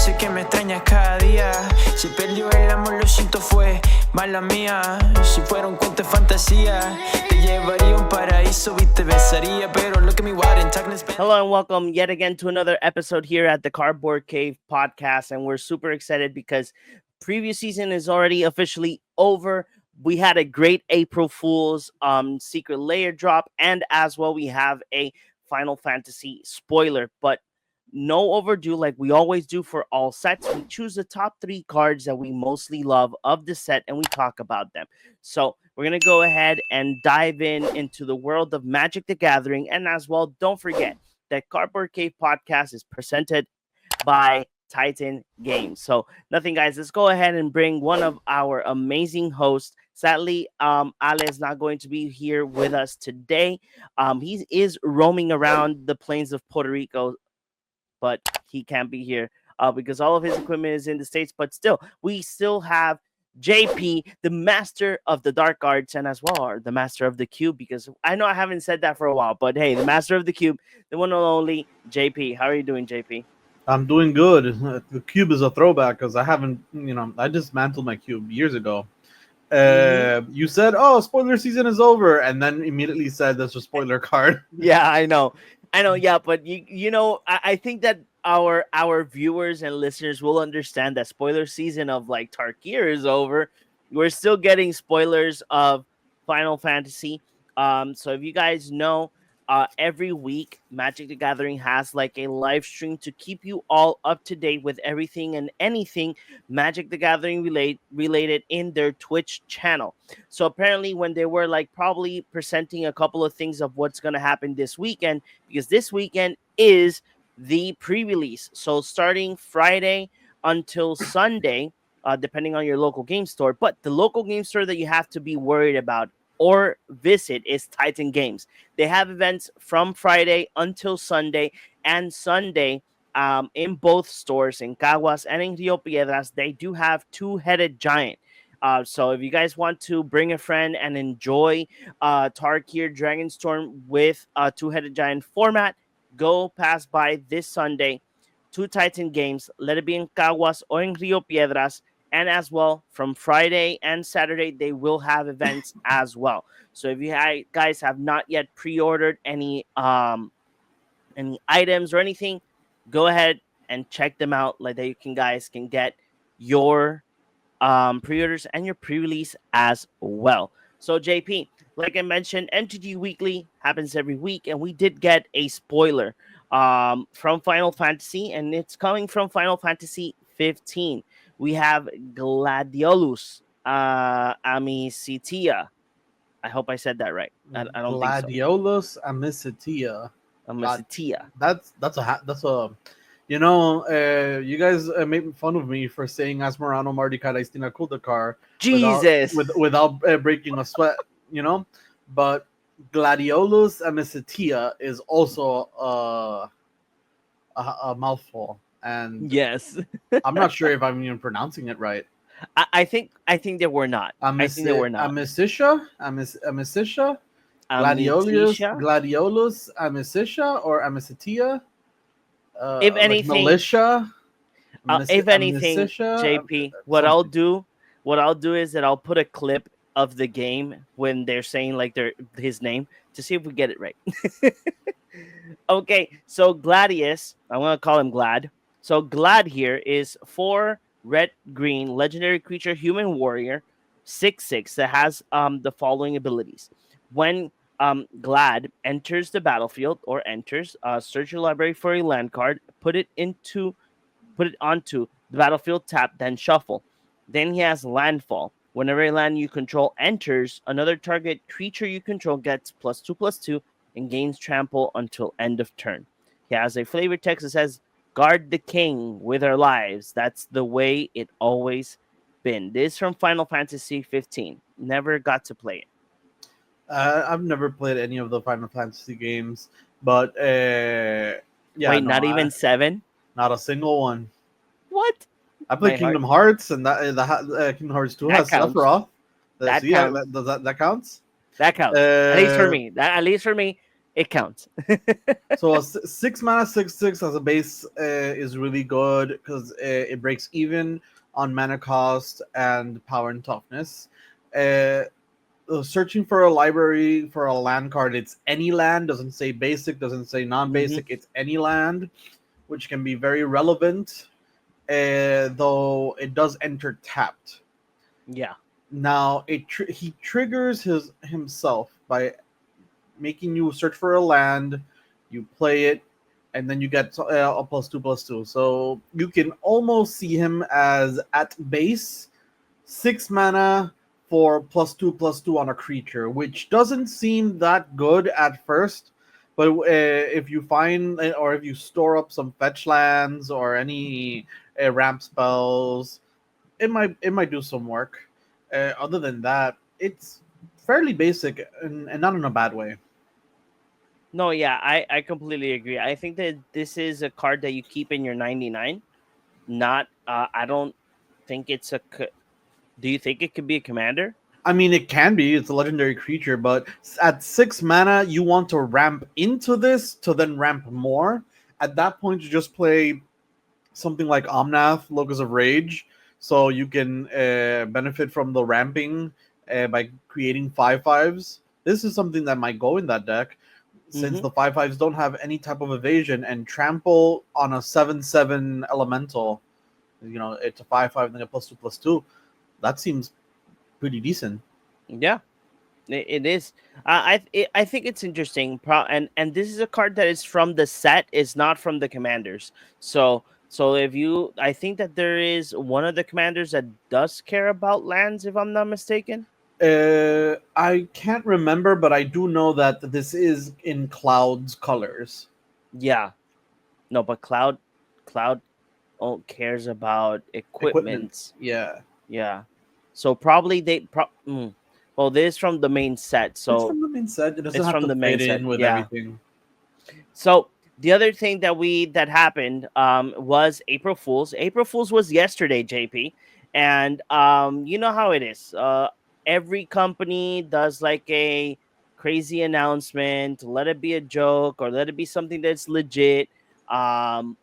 sé que me extrañas cada día. Si perdió el amor, lo siento, fue mala mía. Si fuera un cuento de fantasía, te llevaría a un paraíso y te besaría, pero look at me, what in darkness. Hello and welcome yet again to another episode here at the Cardboard Cave podcast, and we're super excited because previous season is already officially over. We had a great April Fool's Secret Layer drop, and as well we have a Final Fantasy spoiler, but no overdue like we always do for all sets. We choose the top 3 cards that we mostly love of the set and we talk about them. So we're going to go ahead and dive into the world of Magic the Gathering, and as well, don't forget that Cardboard Cave podcast is presented by Titan Games. So nothing, guys, let's go ahead and bring one of our amazing hosts. Sadly, Ale is not going to be here with us today. He is roaming around the plains of Puerto Rico, but he can't be here because all of his equipment is in the States. But still, we still have JP, the master of the dark arts, and as well the master of the cube, because I know I haven't said that for a while, but hey, the master of the cube, the one and only JP. How are you doing, JP? I'm doing good. The cube is a throwback because I haven't, I dismantled my cube years ago. You said, "Oh, spoiler season is over," and then immediately said, "That's a spoiler card." Yeah, I know. Yeah, but I think that our viewers and listeners will understand that spoiler season of like Tarkir is over. We're still getting spoilers of Final Fantasy. So if you guys know, every week Magic the Gathering has like a live stream to keep you all up to date with everything and anything Magic the Gathering related in their Twitch channel. So apparently when they were like probably presenting a couple of things of what's going to happen this weekend, because this weekend is the pre-release. So starting Friday until Sunday, depending on your local game store. But the local game store that you have to be worried about or visit is Titan Games. They have events from Friday until Sunday, and Sunday in both stores, in Caguas and in Rio Piedras, they do have Two-Headed Giant. So if you guys want to bring a friend and enjoy Tarkir Dragonstorm with a Two-Headed Giant format, go pass by this Sunday to Titan Games. Let it be in Caguas or in Rio Piedras. And as well, from Friday and Saturday, they will have events as well. So if you guys have not yet pre-ordered any items or anything, go ahead and check them out. Like that, you guys can get your pre-orders and your pre-release as well. So JP, like I mentioned, MTG Weekly happens every week, and we did get a spoiler from Final Fantasy, and it's coming from Final Fantasy 15. We have Gladiolus Amicitia. I hope I said that right. I don't Gladiolus Amicitia. Amicitia. That's a. You guys made fun of me for saying Asmarano Mardikaraistina Kuldakar. Jesus. Without breaking a sweat, But Gladiolus Amicitia is also a mouthful. And yes, I'm not sure if I'm even pronouncing it right. I think they were not. I think they were not. Amicitia, Gladiolus, Amicitia, or Amicitia. If anything, like militia. If anything, JP, what I'll do is that I'll put a clip of the game when they're saying like his name to see if we get it right. Okay, so Gladius, I'm gonna call him Glad. So Glad here is 4 red-green legendary creature human warrior 6/6 that has the following abilities. When Glad enters the battlefield or search your library for a land card, put it onto the battlefield, tap, then shuffle. Then he has Landfall. Whenever a land you control enters, another target creature you control gets +2/+2 and gains trample until end of turn. He has a flavor text that says, "Guard the king with our lives. That's the way it always been." This is from Final Fantasy 15. Never got to play it. I've never played any of the Final Fantasy games, but Wait, not even 7? Not a single one. What? I played Kingdom Hearts, and the Kingdom Hearts 2 has Sephiroth. That counts. That counts. At least for me. At least for me. it counts. So 6 mana 6/6 as a base is really good because it breaks even on mana cost and power and toughness. Uh, Searching for a library for a land card, it's any land, doesn't say basic, doesn't say Hmm. non-basic, it's any land, which can be very relevant, though it does enter tapped. Yeah. Now he triggers himself by making you search for a land, you play it, and then you get a +2/+2. So you can almost see him as at base 6 mana for +2/+2 on a creature, which doesn't seem that good at first. But if you find or if you store up some fetch lands or any ramp spells, it might do some work. Other than that, it's fairly basic and not in a bad way. No, yeah, I completely agree. I think that this is a card that you keep in your 99. Not, I don't think it's do you think it could be a commander? I mean, it can be. It's a legendary creature, but at 6 mana, you want to ramp into this to then ramp more. At that point, you just play something like Omnath, Locus of Rage, so you can benefit from the ramping by creating 5/5s. This is something that might go in that deck, since Mm-hmm. the 5/5s don't have any type of evasion, and trample on a 7/7 elemental. It's a 5/5 then a +2/+2. That seems pretty decent. Yeah, it is. I think it's interesting. And this is a card that is from the set, is not from the commanders. So if you, I think that there is one of the commanders that does care about lands, if I'm not mistaken. I can't remember, but I do know that this is in Cloud's colors. Yeah, no, but Cloud cares about Equipment, equipment. yeah. Yeah, so probably well, this is from the main set, It's so from the main set. It doesn't it's have from to the main fit set. in with Yeah. everything. So the other thing that happened was April Fools. April Fools was yesterday, JP, and you know how it is. Every company does like a crazy announcement. Let it be a joke or let it be something that's legit. Um,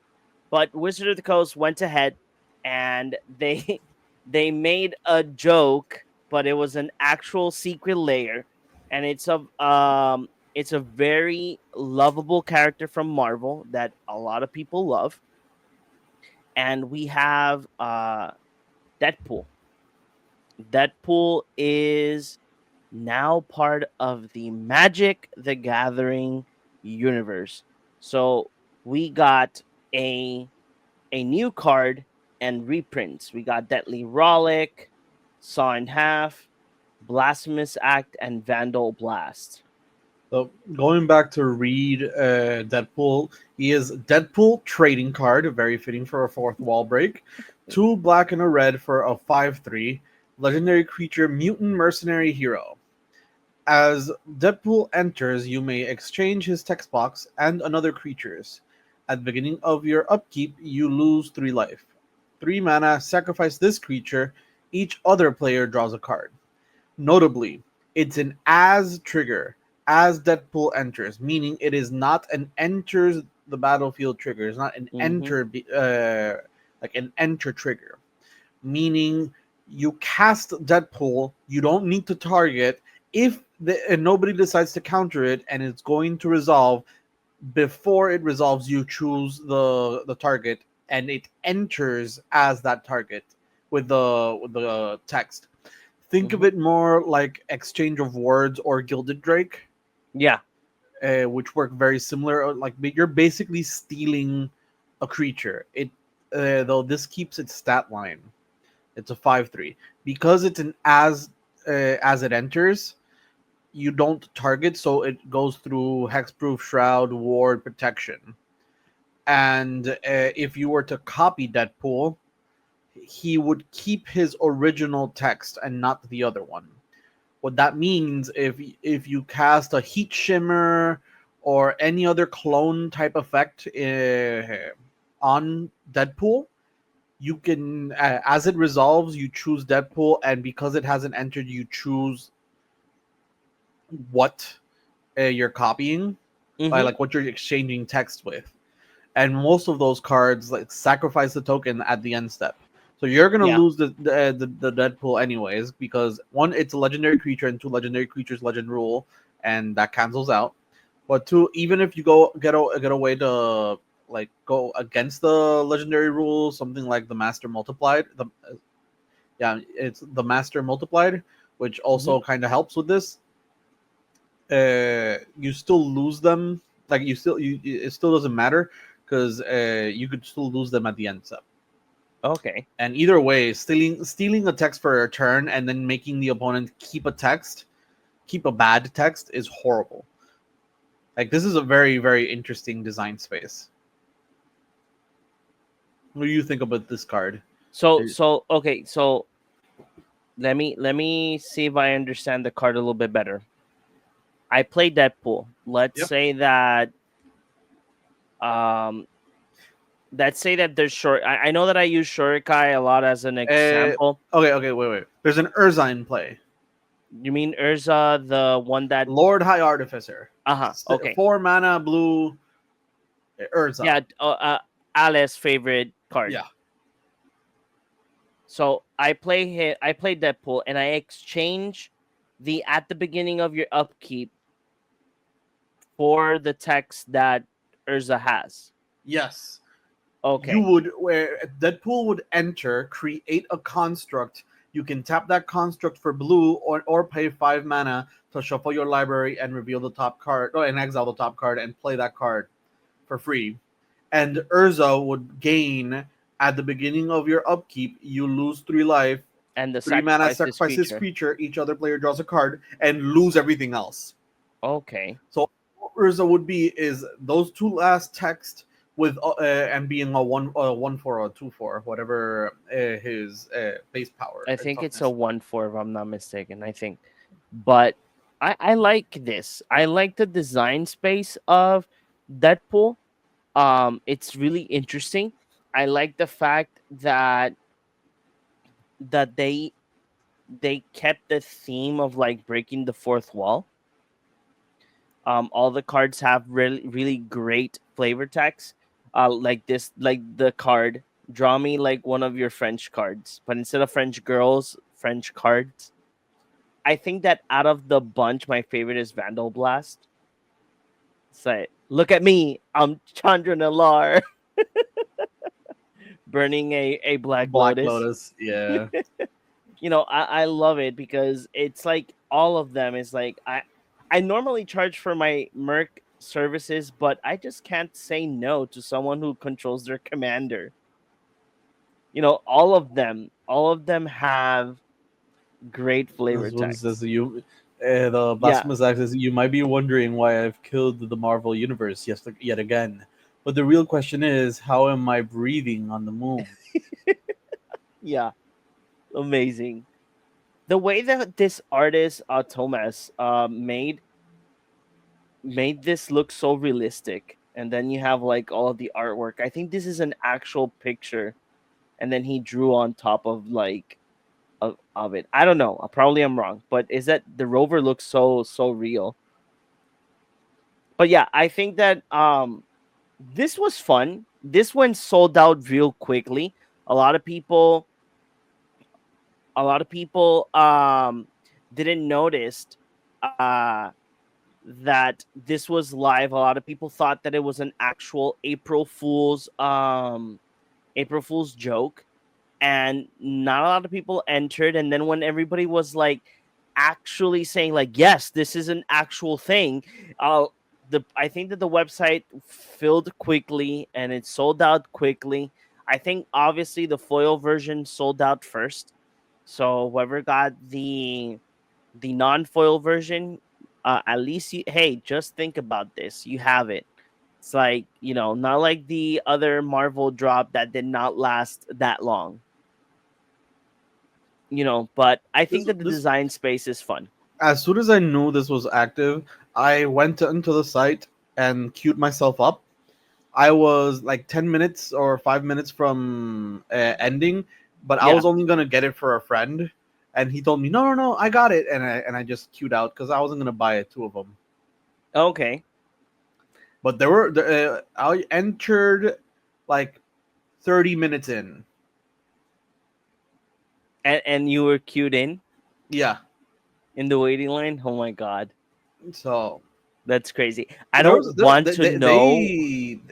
but Wizard of the Coast went ahead and they they made a joke, but it was an actual secret layer, and it's a very lovable character from Marvel that a lot of people love. And we have Deadpool. Deadpool is now part of the Magic the Gathering universe. So we got a a new card and reprints. We got Deadly Rollick, Saw in Half, Blasphemous Act, and Vandal Blast. So going back to read Deadpool, he is Deadpool trading card, very fitting for a fourth wall break. 2 black and a red for a 5/3 legendary creature, mutant mercenary hero. As Deadpool enters, you may exchange his text box and another creature's. At the beginning of your upkeep, you lose 3 life. 3 mana, sacrifice this creature. Each other player draws a card. Notably, it's an as trigger as Deadpool enters, meaning it is not an enters the battlefield trigger. It's not an Mm-hmm. like an enter trigger, meaning you cast Deadpool, you don't need to target. If and nobody decides to counter it, and it's going to resolve, before it resolves, you choose the target, and it enters as that target with the text. Think of Mm-hmm. it more like Exchange of Words or Gilded Drake, Yeah. which work very similar. Like you're basically stealing a creature. Though this keeps its stat line. It's a 5/3 because it's an as it enters. You don't target, so it goes through hexproof, shroud, ward, protection. And if you were to copy Deadpool, he would keep his original text and not the other one. What that means, if you cast a heat shimmer or any other clone type effect on Deadpool, you can as it resolves, you choose Deadpool, and because it hasn't entered, you choose what you're copying. by like what you're exchanging text with. And most of those cards like sacrifice the token at the end step. So you're gonna Yeah. lose the Deadpool anyways, because one, it's a legendary creature, and two, legendary creatures legend rule, and that cancels out. But two, even if you get a way to like go against the legendary rule, something like the Master Multiplied, it's the Master Multiplied, which also kind of helps with this. You still lose them. Like it still doesn't matter because you could still lose them at the end step. Okay. And either way, stealing a text for a turn and then making the opponent keep a bad text is horrible. Like, this is a very, very interesting design space. What do you think about this card? So okay, so let me see if I understand the card a little bit better. I played Deadpool. Let's say that let's say that there's short. I know that I use Shurikai a lot as an example. Okay, wait. There's an Urza in play. You mean Urza, the one that Lord High Artificer. Okay. 4 mana blue Urza. Yeah, Alice's favorite card. Yeah. So I play Deadpool, and I exchange the at the beginning of your upkeep for the text that Urza has. Yes. Okay. Where Deadpool would enter, create a construct. You can tap that construct for blue, or pay 5 mana to shuffle your library and reveal the top card, and exile the top card and play that card for free. And Urza would gain at the beginning of your upkeep. You lose 3 life, and the 3 mana sacrifice this creature. Each other player draws a card and lose everything else. Okay. So what Urza would be is those 2 last text with and being a 1/4 or a 2/4, whatever his base power. I think it's a 1/4 if I'm not mistaken. I think, but I like this. I like the design space of Deadpool. It's really interesting. I like the fact that they kept the theme of like breaking the fourth wall. All the cards have really great flavor text. Like the card, draw me like one of your French cards, but instead of French girls, French cards. I think that out of the bunch, my favorite is Vandal Blast. Say, look at me, I'm Chandra Nalar. Burning a Black Lotus. Yeah. I love it because it's like all of them is like I normally charge for my Merc services, but I just can't say no to someone who controls their commander. All of them have great flavor text. The Blasphemous Act says, you might be wondering why I've killed the Marvel Universe yet again. But the real question is, how am I breathing on the moon? Yeah. Amazing. The way that this artist, Thomas, made this look so realistic. And then you have like all of the artwork. I think this is an actual picture. And then he drew on top of like of it. I don't know. Probably I'm wrong. But is that the rover looks so real. But yeah, I think that this was fun. This one sold out real quickly. A lot of people didn't notice that this was live. A lot of people thought that it was an actual April Fool's joke, and not a lot of people entered. And then when everybody was like actually saying like, yes, this is an actual thing, I think that the website filled quickly and it sold out quickly. I think obviously the foil version sold out first. So whoever got the non-foil version, at least just think about this. You have it. It's like, not like the other Marvel drop that did not last that long. But I think that the design space is fun. As soon as I knew this was active, I went into the site and queued myself up. I was like 10 minutes or 5 minutes from ending, but I was only going to get it for a friend. And he told me, no, I got it. And I just queued out because I wasn't going to buy it, 2 of them. Okay. But I entered like 30 minutes in. And you were queued Yeah. in the waiting line. Oh my god, So that's crazy. I there don't was want to know.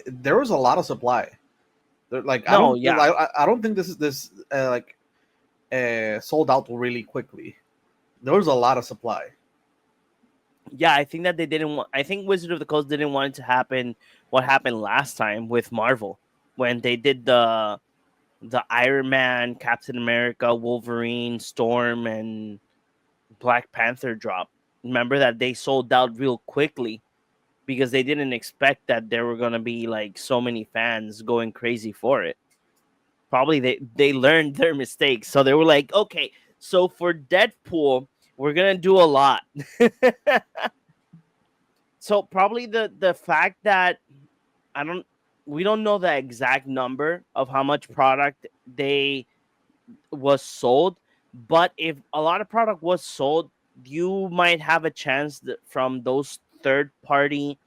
there was a lot of supply. Like No, yeah, I don't think this sold out really quickly. There was a lot of supply. yeah. I think that they didn't want. I think Wizard of the Coast didn't want it to happen. What happened last time with Marvel when they did the Iron Man, Captain America, Wolverine, Storm, and Black Panther drop. Remember that they sold out real quickly because they didn't expect that there were gonna be like so many fans going crazy for it. Probably they learned their mistakes, so they were like, okay, so for Deadpool, we're gonna do a lot. So probably the fact that I don't we don't know the exact number of how much product they was sold, but if a lot of product was sold, you might have a chance from those third party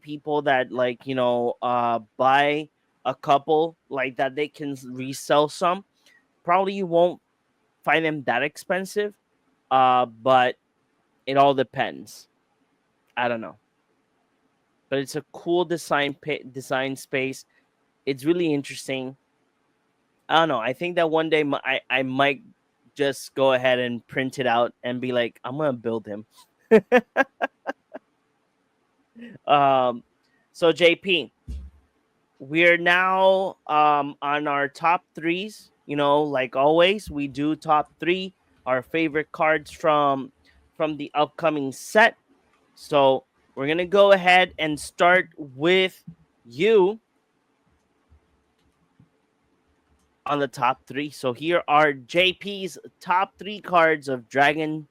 people that like buy a couple like that they can resell some. Probably you won't find them that expensive, but it all depends. I don't know, but it's a cool design space. It's really interesting. I don't know. I think that one day I might just go ahead and print it out and be like, I'm gonna build him. um, so JP, we're now on our top threes. Like always, we do top three, our favorite cards from the upcoming set. So we're gonna go ahead and start with you on the top three. So here are JP's top three cards of Tarkir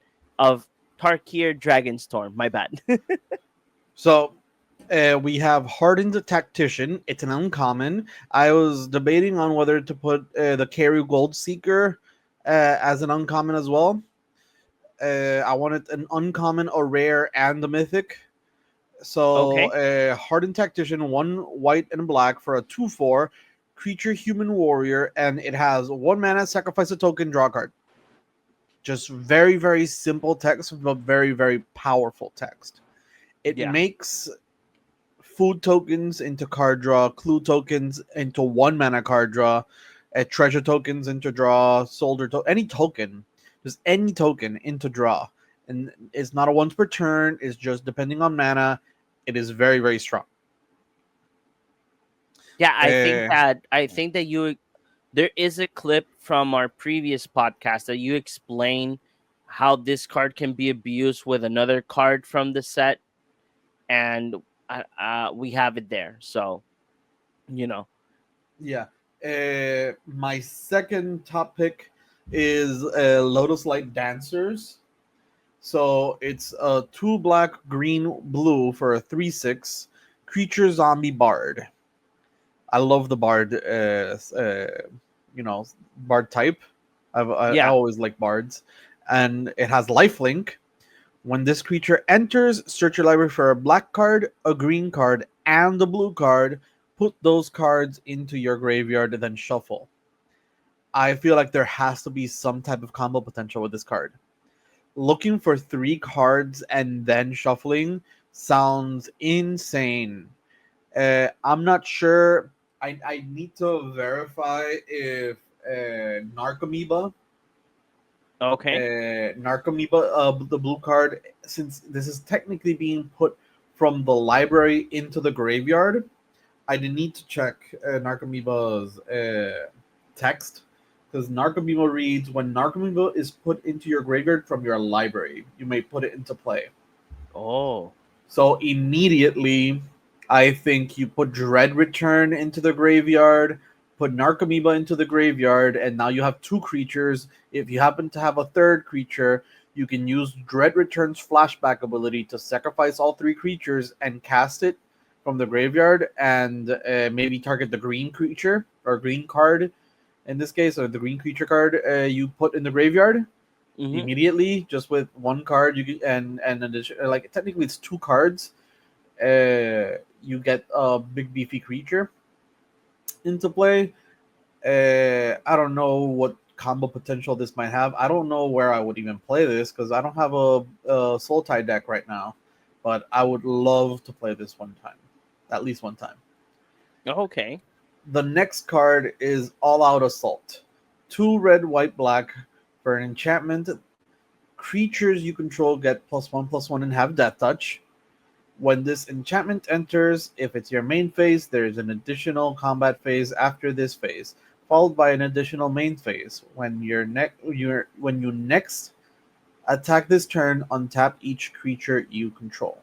Dragonstorm. My bad. So we have Hardened Tactician. It's an uncommon. I was debating on whether to put the Carry Gold Seeker as an uncommon as well. I wanted an uncommon, a rare, and a mythic. So Okay. Hardened Tactician, 1 white and black for a 2/4 creature human warrior, and it has 1 mana, sacrifice a token, draw a card. Just very, very simple text, but very, very powerful text. It Yeah. makes food tokens into card draw, clue tokens into 1 mana card draw, treasure tokens into draw, any token, just any token into draw. And it's not a once per turn, it's just depending on mana. It is very, very strong. Yeah, I think that there is a clip from our previous podcast that you explain how this card can be abused with another card from the set, and we have it there. So, you know, Yeah. My second top pick is Lotus Light Dancers. So it's a 2 black, green, blue for a 3/6 creature zombie bard. I love the bard, bard type. I yeah. always like bards, and it has lifelink. When this creature enters, search your library for a black card, a green card, and a blue card. Put those cards into your graveyard and then shuffle. I feel like there has to be some type of combo potential with this card. Looking for 3 cards and then shuffling sounds insane. I'm not sure. I need to verify if Narcomoeba, Okay. the blue card, since this is technically being put from the library into the graveyard, I need to check Narcomoeba's text, because Narcomoeba reads, when Narcomoeba is put into your graveyard from your library, you may put it into play. Oh. So immediately, I think you put Dread Return into the graveyard, put Narcomoeba into the graveyard, and now you have 2 creatures. If you happen to have a third creature, you can use Dread Return's flashback ability to sacrifice all 3 creatures and cast it from the graveyard, and maybe target the green creature or green card in this case, or the green creature card you put in the graveyard. Mm-hmm. Immediately, just with 1 card. You can, and addition, like technically it's 2 cards, You get a big beefy creature into play. I don't know what combo potential this might have. I don't know where I would even play this because I don't have a Soul Tie deck right now. But I would love to play this one time, at least one time. Okay. The next card is All Out Assault. 2 red, white, black for an enchantment. Creatures you control get +1/+1 and have Death Touch. When this enchantment enters, if it's your main phase, there is an additional combat phase after this phase, followed by an additional main phase. When you next attack this turn, untap each creature you control.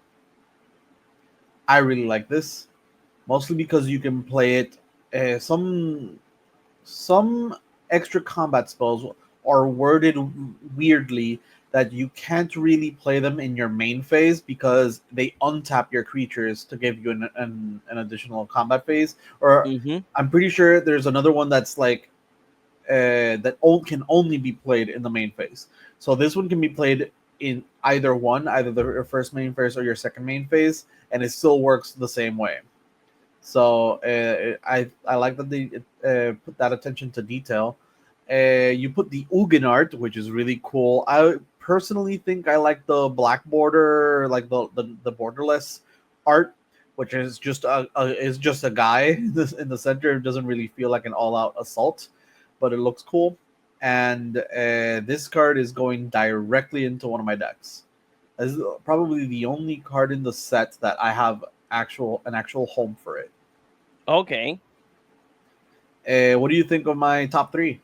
I really like this, mostly because you can play it. Some extra combat spells are worded weirdly that you can't really play them in your main phase because they untap your creatures to give you an additional combat phase. Or Mm-hmm. I'm pretty sure there's another one that's like can only be played in the main phase. So this one can be played in either the first main phase or your second main phase, and it still works the same way. So I like that they put that attention to detail. You put the Ugin art, which is really cool. I personally think I like the black border, like the borderless art, which is just a guy in the center. It doesn't really feel like an all out assault, but it looks cool. And this card is going directly into one of my decks. This is probably the only card in the set that I have an actual home for it. Okay. What do you think of my top 3?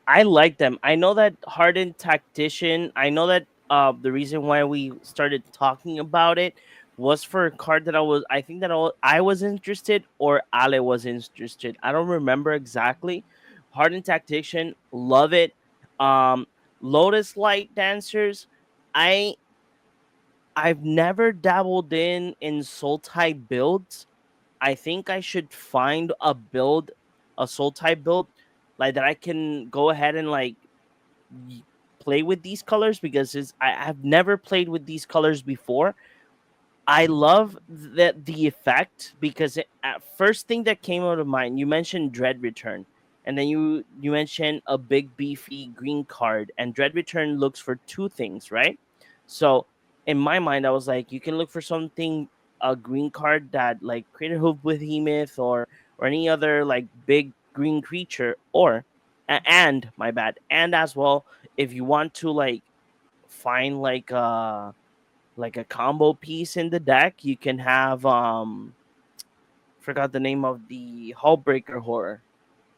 I like them. I know that Hardened Tactician. I know that the reason why we started talking about it was for a card that I think that I was interested or Ale was interested. I don't remember exactly. Hardened Tactician, love it. Um, Lotus Light Dancers. I I've never dabbled in soul type builds. I think I should find a soul type build, like that I can go ahead and like y- play with these colors because I have never played with these colors before. I love the effect because at first thing that came out of mind, you mentioned Dread Return, and then you mentioned a big beefy green card, and Dread Return looks for two things, right? So in my mind, I was like, you can look for something a green card that like Crater Hoof Behemoth or any other like big green creature, or and my bad, and as well if you want to like find like a combo piece in the deck, you can have forgot the name of the Hullbreaker Horror.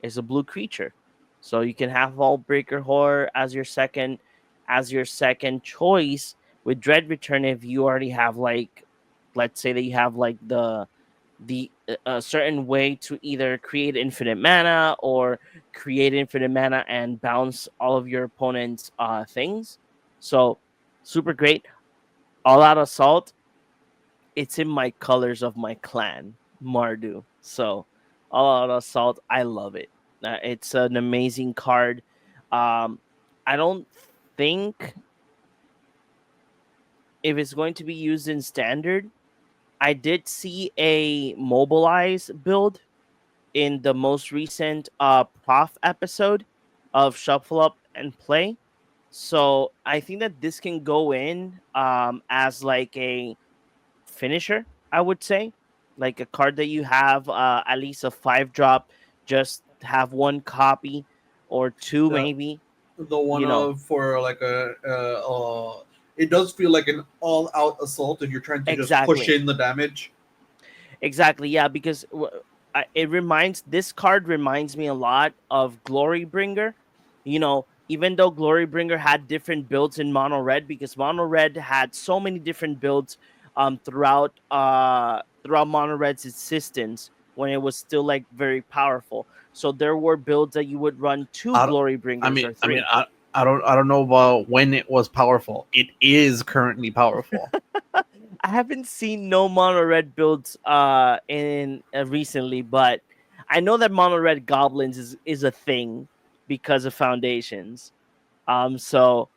It's a blue creature. So you can have Hullbreaker Horror as your second choice with Dread Return if you already have like let's say that you have like the a certain way to either create infinite mana or create infinite mana and bounce all of your opponent's things. So super great. All out assault, it's in my colors of my clan, Mardu. So, All Out Assault, I love it. It's an amazing card. I don't think if it's going to be used in standard. I did see a mobilize build in the most recent prof episode of Shuffle Up and Play. So I think that this can go in as like a finisher, I would say. Like a card that you have at least a 5 drop, just have one copy or two The maybe, the one you know. of for like it does feel like an all out assault if you're trying to just push Exactly. in the damage. Exactly. Yeah, because this card reminds me a lot of Glorybringer. You know, even though Glorybringer had different builds in Mono Red, because Mono Red had so many different builds throughout Mono Red's existence when it was still like very powerful. So there were builds that you would run two I, don't- Glorybringers or I mean, three. I don't know about when it was powerful. It is currently powerful. I haven't seen no mono red builds in recently, but I know that mono red goblins is a thing because of foundations. So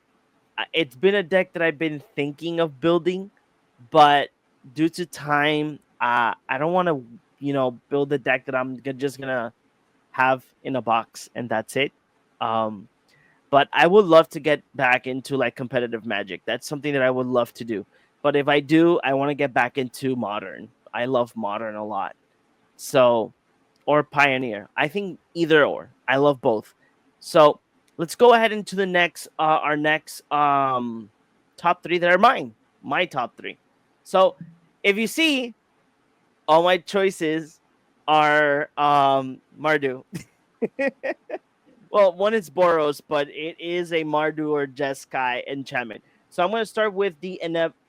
it's been a deck that I've been thinking of building, but due to time, I don't want to, build a deck that just gonna have in a box and that's it. Um, but I would love to get back into like competitive Magic. That's something that I would love to do. But if I do, I want to get back into Modern. I love Modern a lot. So, or Pioneer. I think either or. I love both. So let's go ahead into the next, our next top three that are mine. My top three. So if you see, all my choices are Mardu. Well, one is Boros, but it is a Mardu or Jeskai enchantment. So I'm going to start with the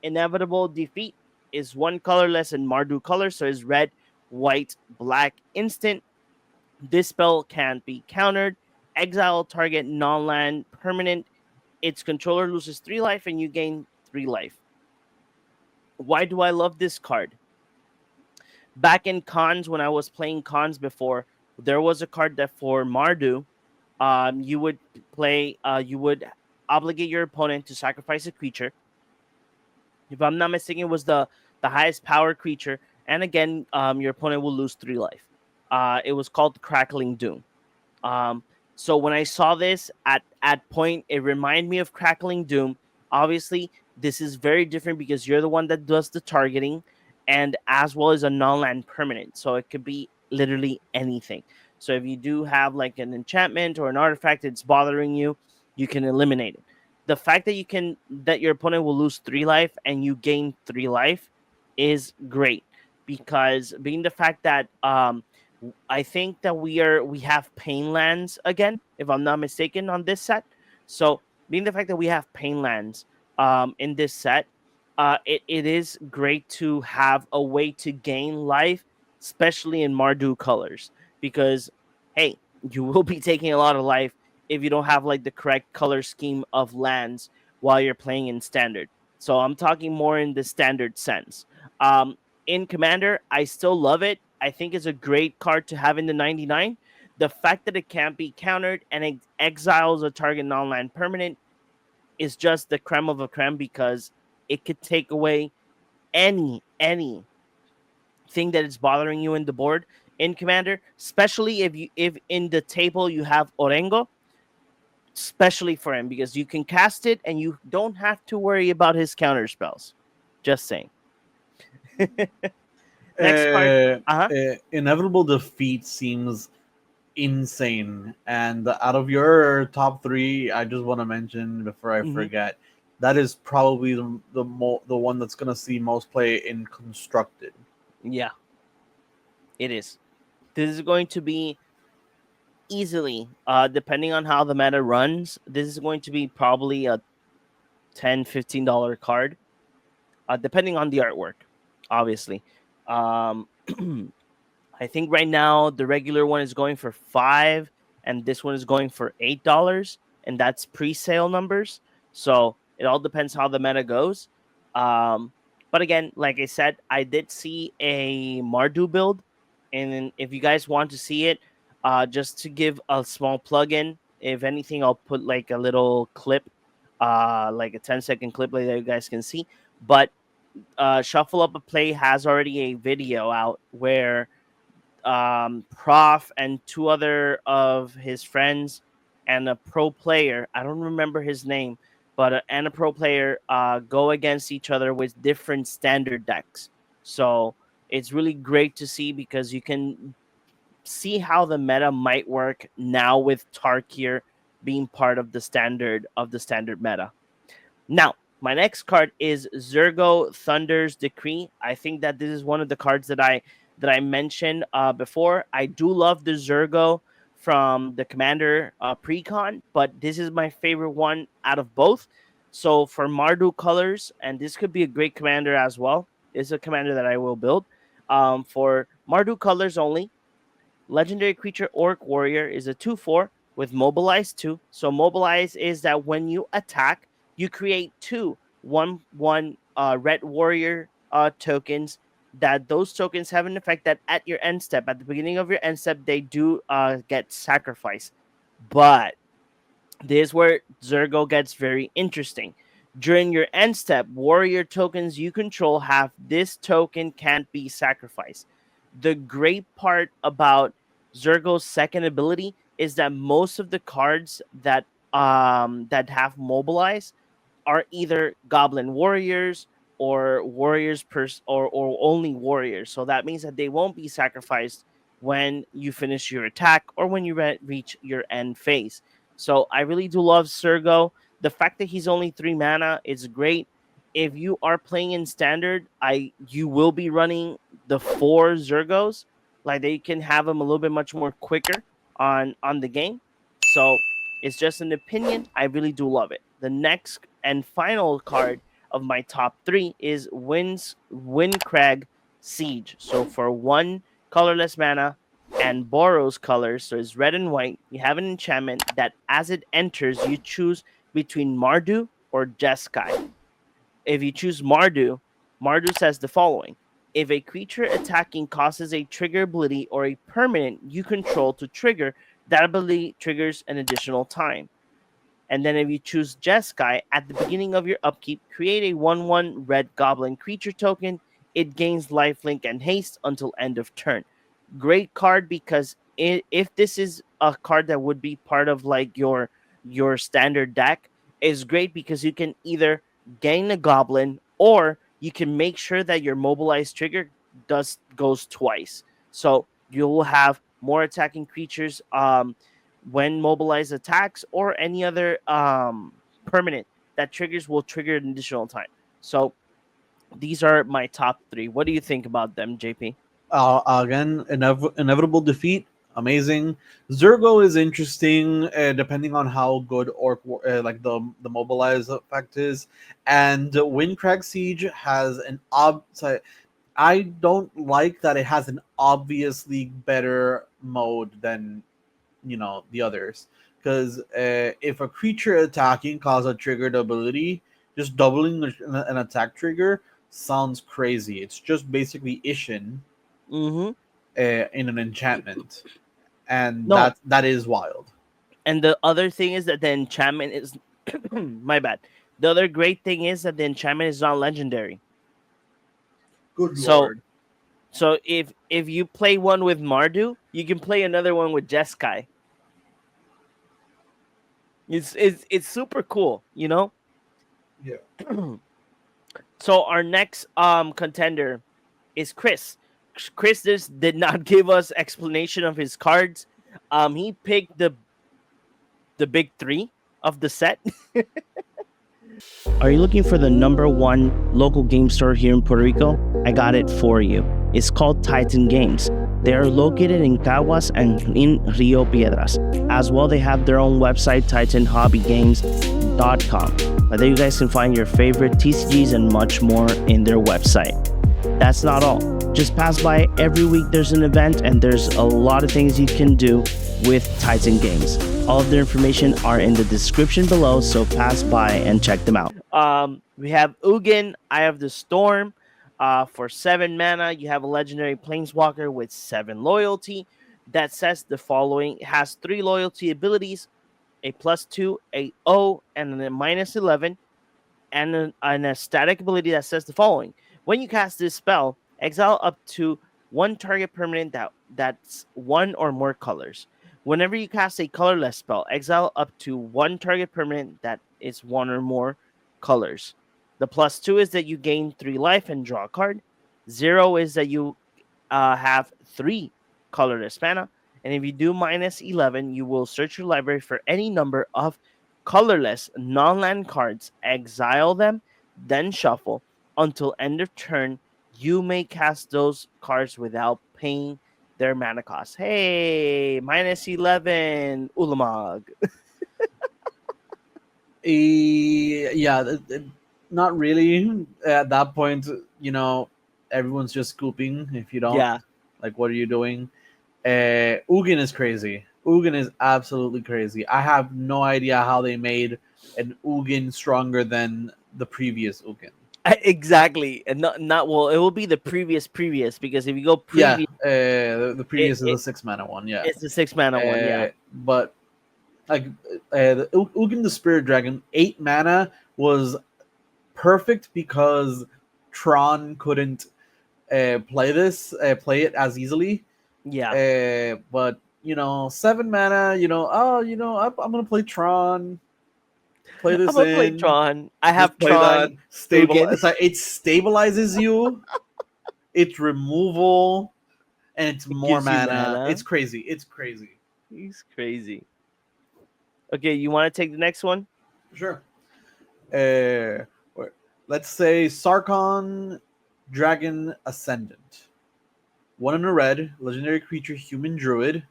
inevitable defeat. Is one colorless and Mardu color, so is red, white, black instant. This spell can't be countered. Exile target non-land permanent. Its controller loses 3 life and you gain 3 life. Why do I love this card? Back in cons, when I was playing cons before, there was a card that for Mardu, you would you would obligate your opponent to sacrifice a creature. If I'm not mistaken, it was the highest power creature, and again, your opponent will lose 3 life. It was called Crackling Doom. Um, so when I saw this at point, it reminded me of Crackling Doom. Obviously, this is very different because you're the one that does the targeting, and as well as a non-land permanent. So it could be literally anything. So if you do have like an enchantment or an artifact that's bothering you, you can eliminate it. The fact that your opponent will lose 3 life and you gain 3 life is great, because being the fact that I think that we have pain lands again, if I'm not mistaken, on this set. So being the fact that we have pain lands in this set, it is great to have a way to gain life, especially in Mardu colors, because hey, you will be taking a lot of life if you don't have like the correct color scheme of lands while you're playing in standard. So I'm talking more in the standard sense. Um, in Commander, I still love it. I think it's a great card to have in the 99. The fact that it can't be countered and it exiles a target non-land permanent is just the creme of a creme, because it could take away any thing that is bothering you in the board in Commander, especially if in the table you have Orengo, especially for him, because you can cast it and you don't have to worry about his counter spells. Just saying. Next card. Inevitable defeat seems insane. And out of your top three, I just want to mention before I forget, that is probably the one that's gonna see most play in constructed. Yeah, it is. This is going to be easily, depending on how the meta runs, this is going to be probably a $10-15 card, depending on the artwork, obviously. I think right now the regular one is going for $5, and this one is going for $8, and that's pre-sale numbers. So it all depends how the meta goes. But again, like I said, I did see a Mardu build, and if you guys want to see it, just to give a small plug-in, if anything, I'll put like a little clip, like a 10-second clip that you guys can see. But Shuffle Up a Play has already a video out where Prof and 2 other of his friends and a pro player, I don't remember his name, but and a pro player go against each other with different standard decks. So it's really great to see, because you can see how the meta might work now with Tarkir being part of the standard meta. Now, my next card is Zergo Thunder's Decree. I think that this is one of the cards that I mentioned before. I do love the Zergo from the Commander Precon, but this is my favorite one out of both. So for Mardu colors, and this could be a great commander as well. This is a commander that I will build. For Mardu colors only, legendary creature Orc Warrior is a 2/4 with Mobilize 2. So Mobilize is that when you attack, you create 2 1/1 Red Warrior tokens. That those tokens have an effect that at your end step, at the beginning of your end step, they do get sacrificed. But this is where Zergo gets very interesting, During your end step, warrior tokens you control have this token can't be sacrificed. The great part about Zergo's second ability is that most of the cards that have mobilize are either goblin warriors or or only warriors. So that means that they won't be sacrificed when you finish your attack or when you reach your end phase. So I really do love Sergo. The fact that he's only 3 mana is great. If you are playing in standard, you will be running the 4 Zergos. Like, they can have them a little bit much more quicker on the game. So it's just an opinion. I really do love it. The next and final card of my top 3 is Windcrag Siege. So for 1 colorless mana and borrows colors, so it's red and white, you have an enchantment that as it enters, you choose between Mardu or Jeskai. If you choose Mardu, Mardu says the following: if a creature attacking causes a trigger ability or a permanent you control to trigger, that ability triggers an additional time. And then if you choose Jeskai, at the beginning of your upkeep, create a 1/1 red goblin creature token. It gains lifelink and haste until end of turn. Great card because if this is a card that would be part of like your standard deck, is great because you can either gain a goblin or you can make sure that your mobilized trigger goes twice. So you will have more attacking creatures when mobilized attacks or any other permanent that triggers will trigger an additional time. So these are my top 3. What do you think about them, JP? Again, inevitable defeat. Amazing. Zergo is interesting, depending on how good like the mobilize effect is, and Windcrag Siege has an I don't like that it has an obviously better mode than the others, because if a creature attacking causes a triggered ability, just doubling an attack trigger sounds crazy. It's just basically Ishin Mm-hmm. in an enchantment, and No, that is wild. and the other thing is that the enchantment is my bad. The other great thing is that the enchantment is not legendary. Good So lord. if you play one with Mardu, you can play another one with Jeskai. It's super cool, you know? Yeah. So our next contender is Chris. Chris just did not give us explanation of his cards. He picked the big 3 of the set. Are you looking for the #1 local game store here in Puerto Rico? I got it for you. It's called Titan Games. They are located in Caguas and in Rio Piedras. As well, they have their own website, titanhobbygames.com. There you guys can find your favorite TCGs and much more in their website. That's not all. Just pass by every week. There's an event and there's a lot of things you can do with Titan Games. All of their information are in the description below, so pass by and check them out. We have Ugin, Eye of the Storm. For 7 mana, you have a legendary planeswalker with 7 loyalty that says the following. It has 3 loyalty abilities: a +2, a O, and a -11, and a static ability that says the following. When you cast this spell, exile up to 1 target permanent that's 1 or more colors. Whenever you cast a colorless spell, exile up to 1 target permanent that is 1 or more colors. The +2 is that you gain 3 life and draw a card. 0 is that you have 3 colorless mana. And if you do -11, you will search your library for any number of colorless non-land cards, exile them, then shuffle. Until end of turn, you may cast those cards without paying their mana cost. Hey, -11, Ulamog. Yeah, not really. At that point, everyone's just scooping. If you don't, Yeah. like, what are you doing? Ugin is crazy. Ugin is absolutely crazy. I have no idea how they made an Ugin stronger than the previous Ugin. Exactly. And not well, it will be the previous because if you go Yeah, previous, the previous is the 6 mana one. Yeah, it's the 6 mana one. Yeah. But like Ugin the Spirit Dragon, 8 mana was perfect because Tron couldn't play it as easily. Yeah. But 7 mana. I'm gonna play Tron. Play I'm this gonna play in. Tron. I Just have play that. Tron Ugin. It's like it stabilizes you. It's removal, and it's It more gives you mana. mana. It's crazy. It's crazy. He's crazy. Okay, you want to take the next one? Sure. Uh, let's say Sarkon Dragon Ascendant. 1 in a red, legendary creature, human druid.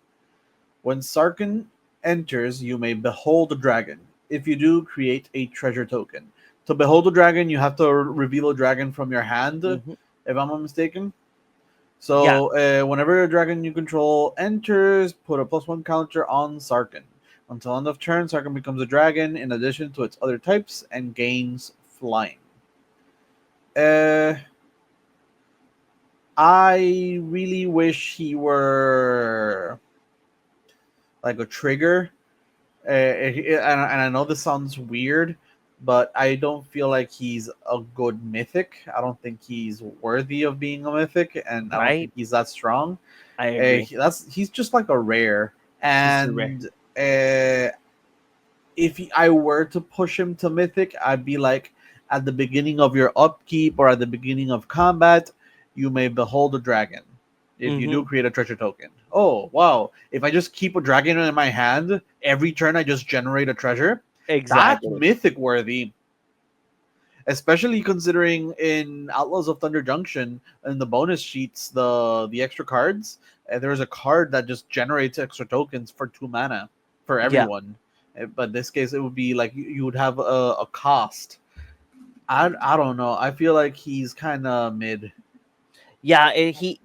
When Sarkon enters, you may behold a dragon. If you do, create a treasure token. To behold a dragon, you have to reveal a dragon from your hand, Hmm. if I'm not mistaken. Yeah. So, whenever a dragon you control enters, put a +1 counter on Sarkon. Until end of turn, Sarkon becomes a dragon in addition to its other types and gains flying. I really wish he were like a trigger. And I know this sounds weird, but I don't feel like he's a good mythic. I don't think he's worthy of being a mythic, and I don't Right. think he's that strong. I agree. He's just like a rare. He's a rare. And if I were to push him to mythic, I'd be like, at the beginning of your upkeep or at the beginning of combat, you may behold a dragon. If you do, Hmm. create a treasure token. Oh wow! If I just keep a dragon in my hand every turn, I just generate a treasure. That's Exactly. mythic worthy. Especially considering in Outlaws of Thunder Junction in the bonus sheets, the extra cards, there's a card that just generates extra tokens for 2 mana for Yeah. everyone. But in this case, it would be like you would have a cost. I don't know. I feel like he's kind of mid. Yeah,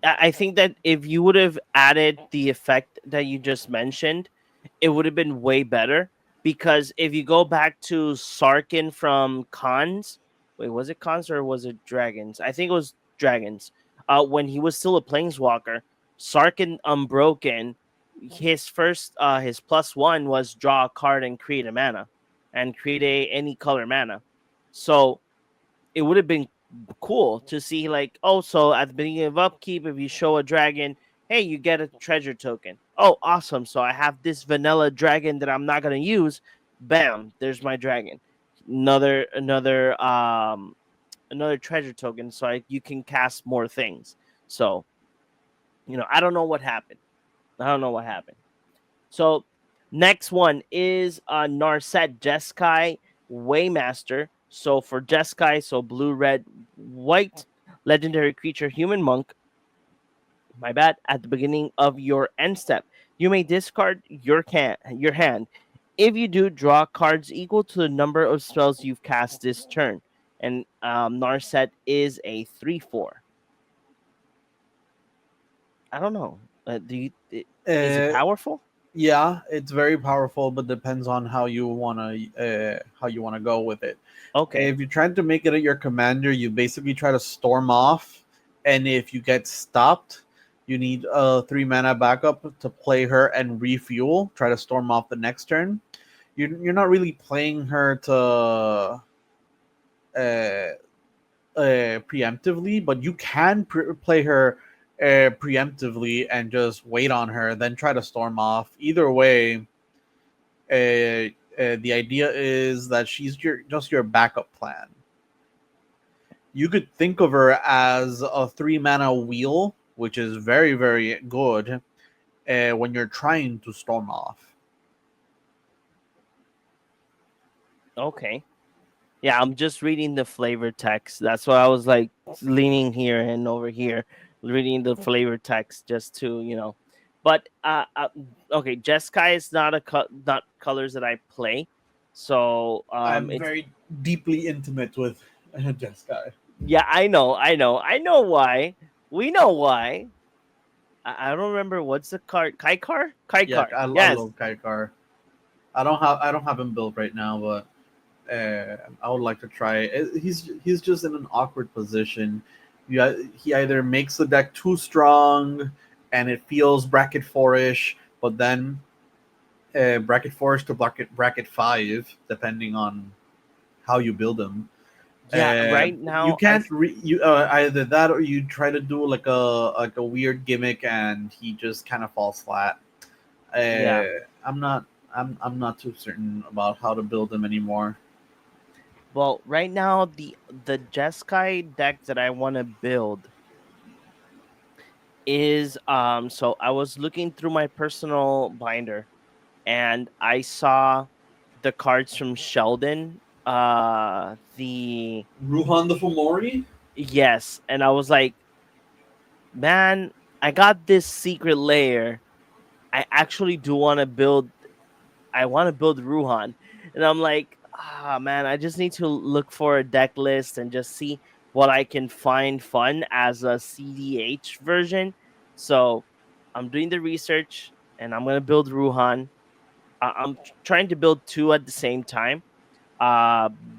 I think that if you would have added the effect that you just mentioned, it would have been way better. Because if you go back to Sarkin from Cons, wait, was it Cons or was it Dragons? I think it was Dragons. When he was still a Planeswalker, Sarkin Unbroken, his +1 was draw a card and create a mana, and create any color mana. So it would have been cool to see, like, oh, so at the beginning of upkeep, if you show a dragon, hey, you get a treasure token. Oh, awesome. So I have this vanilla dragon that I'm not gonna use. Bam, there's my dragon. Another treasure token, so you can cast more things. So I don't know what happened. So next one is Narset Jeskai Waymaster. So for Jeskai, so blue, red, white, legendary creature, human monk. My bad. At the beginning of your end step, you may discard your hand. If you do, draw cards equal to the number of spells you've cast this turn. And Narset is a 3/4. I don't know. Is it Uh, powerful? yeah, it's very powerful, but depends on how you wanna go with it. Okay. If you're trying to make it your commander, you basically try to storm off, and if you get stopped, you need a 3 mana backup to play her and refuel. Try to storm off the next turn. You're not really playing her to uh, preemptively, but you can play her preemptively and just wait on her, then try to storm off. Either way, the idea is that she's just your backup plan. You could think of her as a 3 mana wheel, which is very, very good when you're trying to storm off. Okay. Yeah, I'm just reading the flavor text. That's why I was like leaning here and over here, reading the flavor text just to, But okay, Jeskai is not colors that I play, so I'm it's very deeply intimate with Jeskai. yeah, I know why. We know why. I don't remember what's the card. Kaikar, Yeah, Kaikar. I Yes. love Kaikar. I don't have him built right now, but I would like to try it. He's just in an awkward position. He either makes the deck too strong and it feels bracket 4-ish, but then bracket 4-ish to bracket 5, depending on how you build him. Yeah, right You now can't either that or you try to do like a weird gimmick and he just kind of falls flat. yeah. I'm not I'm not too certain about how to build them anymore. Well, right now the Jeskai deck that I want to build is so I was looking through my personal binder and I saw the cards from Sheldon. The Ruhan the Fomori? Yes, and I was like, man, I got this secret layer. I actually do want to build. I want to build Ruhan, and I'm like, man, I just need to look for a deck list and just see what I can find fun as a CDH version. So I'm doing the research, and I'm gonna build Ruhan. I'm trying to build two at the same time.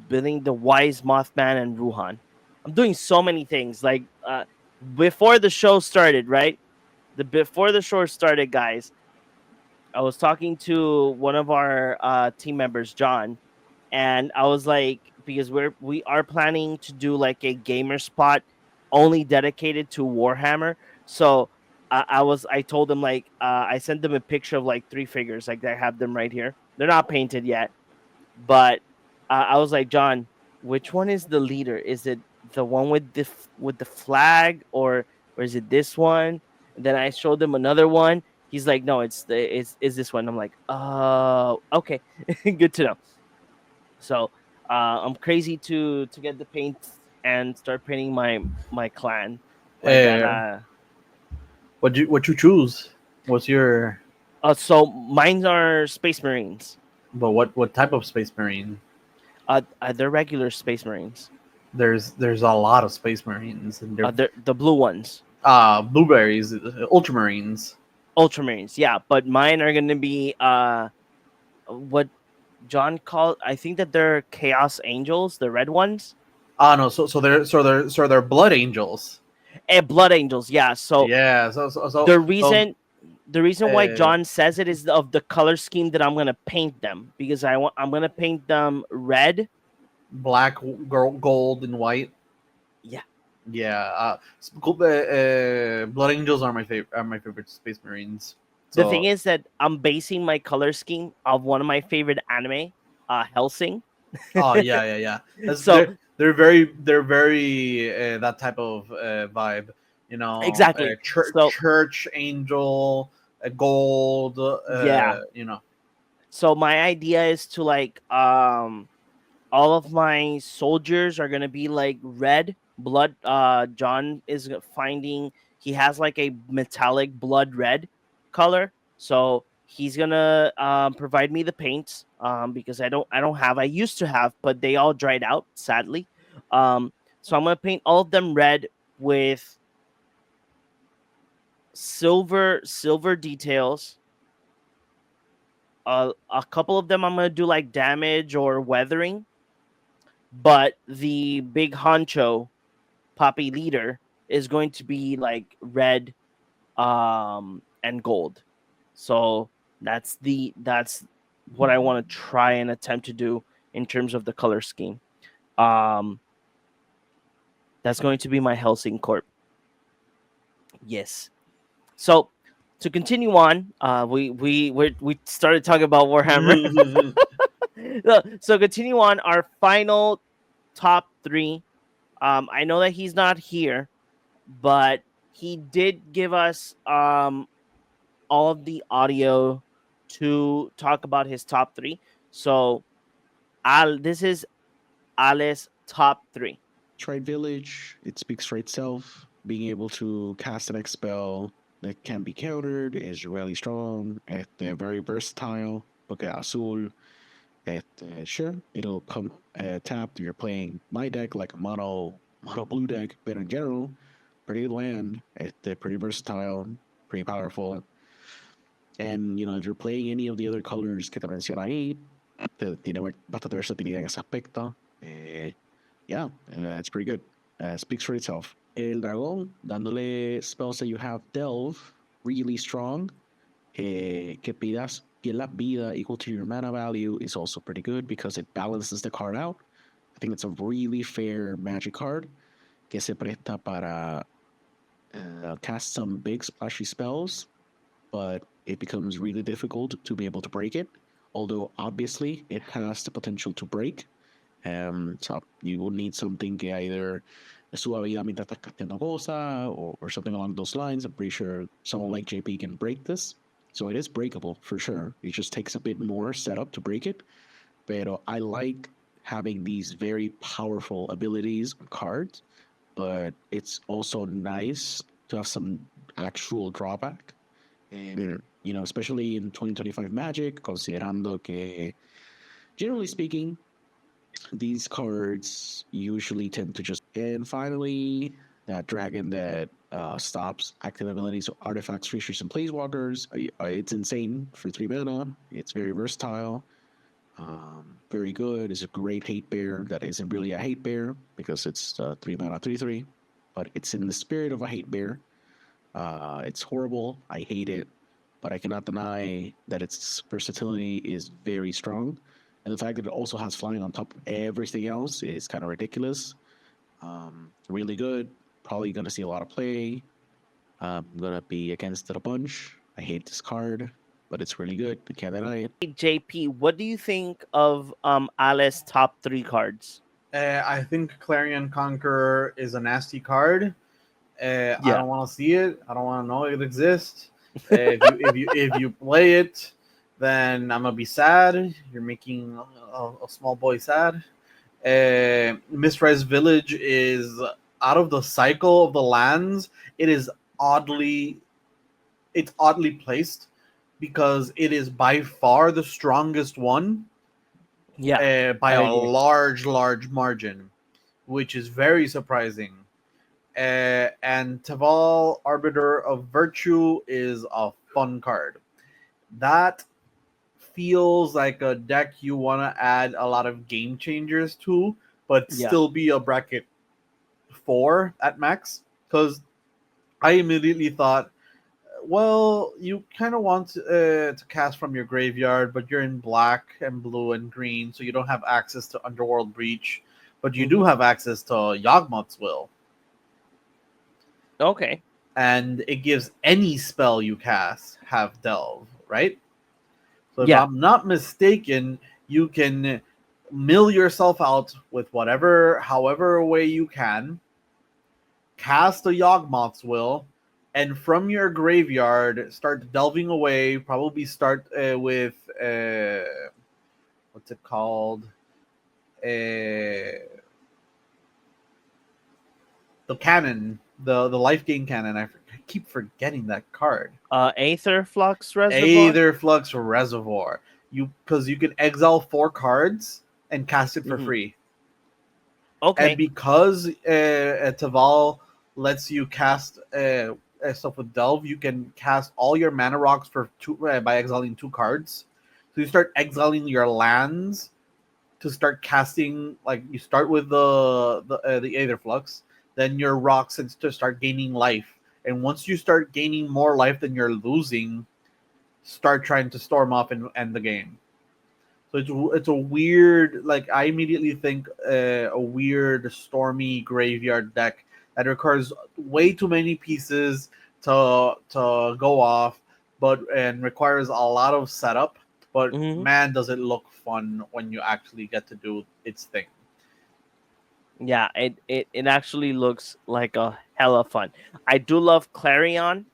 Building the Wise Mothman and Ruhan. I'm doing so many things. Like before the show started, right? The Before the show started, guys, I was talking to one of our team members, John, and I was like, because we are planning to do like a gamer spot only dedicated to Warhammer. So I told them like I sent them a picture of like three figures, like I have them right here. They're not painted yet, but I was like, John, which one is the leader? Is it the one with with the flag, or is it this one? And then I showed him another one. He's like, no, it's this one. I'm like, oh, okay, good to know. So I'm crazy to get the paint and start painting my clan like that. Uh, what you choose? What's your So mine are Space Marines. but what type of space marine? They're regular Space Marines. There's a lot of space marines and they're They're the blue ones. blueberries, ultramarines. Ultramarines, yeah, but mine are gonna be what John called. I think that they're Chaos Angels, the red ones. Ah no, they're blood angels. And Blood Angels, yeah. So Yeah, the so reason the reason why uh, John says it is of the color scheme that I'm gonna paint them, because I'm gonna paint them red. black, gold, and white. Yeah. Yeah, blood angels are my favorite. Are my favorite space marines. The thing So is that I'm basing my color scheme of one of my favorite anime, Helsing. oh yeah. That's, So they're very that type of vibe. You know, exactly. So church angel, gold. yeah. You know, So my idea is to like all of my soldiers are gonna be like red blood. John is finding he has like a metallic blood red color, so he's gonna provide me the paints because I don't have. I used to have, but they all dried out sadly. Um, so I'm gonna paint all of them red with silver details. A couple of them I'm gonna do like damage or weathering, but the big honcho Poppy leader is going to be like red and gold. So that's what I want to try and attempt to do in terms of the color scheme. Um that's going to be my Helsing Corp. Yes. So to continue on, we started talking about Warhammer. So continue on our final top three. I know that he's not here, but he did give us all of the audio to talk about his top three. So this is Ali's top three. Trade Village, it speaks for itself. Being able to cast an X spell that can be countered is really strong. Very versatile. Porque Azul, sure, it'll come tapped. You're playing my deck like a mono blue deck, but in general, pretty land. Pretty versatile, pretty powerful. And, if you're playing any of the other colors que te menciono ahí, tiene bastante versatilidad en ese aspecto. Yeah, it's pretty good. Speaks for itself. El dragón, dándole spells that you have delve, really strong. Que pidas la vida equal to your mana value is also pretty good because it balances the card out. I think it's a really fair magic card que se presta para cast some big splashy spells, but it becomes really difficult to be able to break it. Although obviously it has the potential to break. So you will need something que either suba vida mientras estás casteando cosa or something along those lines. I'm pretty sure someone like JP can break this. So it is breakable for sure. It just takes a bit more setup to break it. But I like having these very powerful abilities on cards, but it's also nice to have some actual drawback. And, especially in 2025 Magic, considerando que, generally speaking, these cards usually tend to just. And finally, that dragon that stops active abilities of artifacts, creatures, and planeswalkers. It's insane for 3 mana. It's very versatile. Very good. It's a great hate bear that isn't really a hate bear because it's 3 mana 3/3, but it's in the spirit of a hate bear. It's horrible. I hate it, but I cannot deny that its versatility is very strong. And the fact that it also has flying on top of everything else is kind of ridiculous. Really good. Probably going to see a lot of play. I'm going to be against it a bunch. I hate this card, but it's really good. I can't deny it. JP, what do you think of Alice's top 3 cards? I think Clarion Conqueror is a nasty card. I don't want to see it. I don't want to know it exists. If you play it, then I'm gonna be sad. You're making a small boy sad. Mistrise Village is out of the cycle of the lands. It's oddly placed because it is by far the strongest one. By a large margin, which is very surprising. And Taval, Arbiter of Virtue, is a fun card. That feels like a deck you want to add a lot of game changers to, but still be a bracket 4 at max. Because I immediately thought, well, you kind of want to cast from your graveyard, but you're in black and blue and green, so you don't have access to Underworld Breach, but you do have access to Yawgmoth's Will. Okay. And it gives any spell you cast have Delve, right? So if I'm not mistaken, you can mill yourself out with however way you can, cast a Yawgmoth's Will, and from your graveyard start delving away. Probably start with what's it called? The cannon, the life gain cannon. I keep forgetting that card. Aetherflux Reservoir. Aetherflux Reservoir. Because you can exile 4 cards and cast it for free. Okay. And because Taval lets you cast stuff with Delve, you can cast all your mana rocks for 2 by exiling 2 cards. So you start exiling your lands to start casting. Like you start with the Aetherflux, then your rocks and to start gaining life. And once you start gaining more life than you're losing, start trying to storm off and end the game. So it's a weird, like I immediately think a weird stormy graveyard deck that requires way too many pieces to go off, and requires a lot of setup. But man, does it look fun when you actually get to do its thing. Yeah, it actually looks like a hella fun. I do love Clarion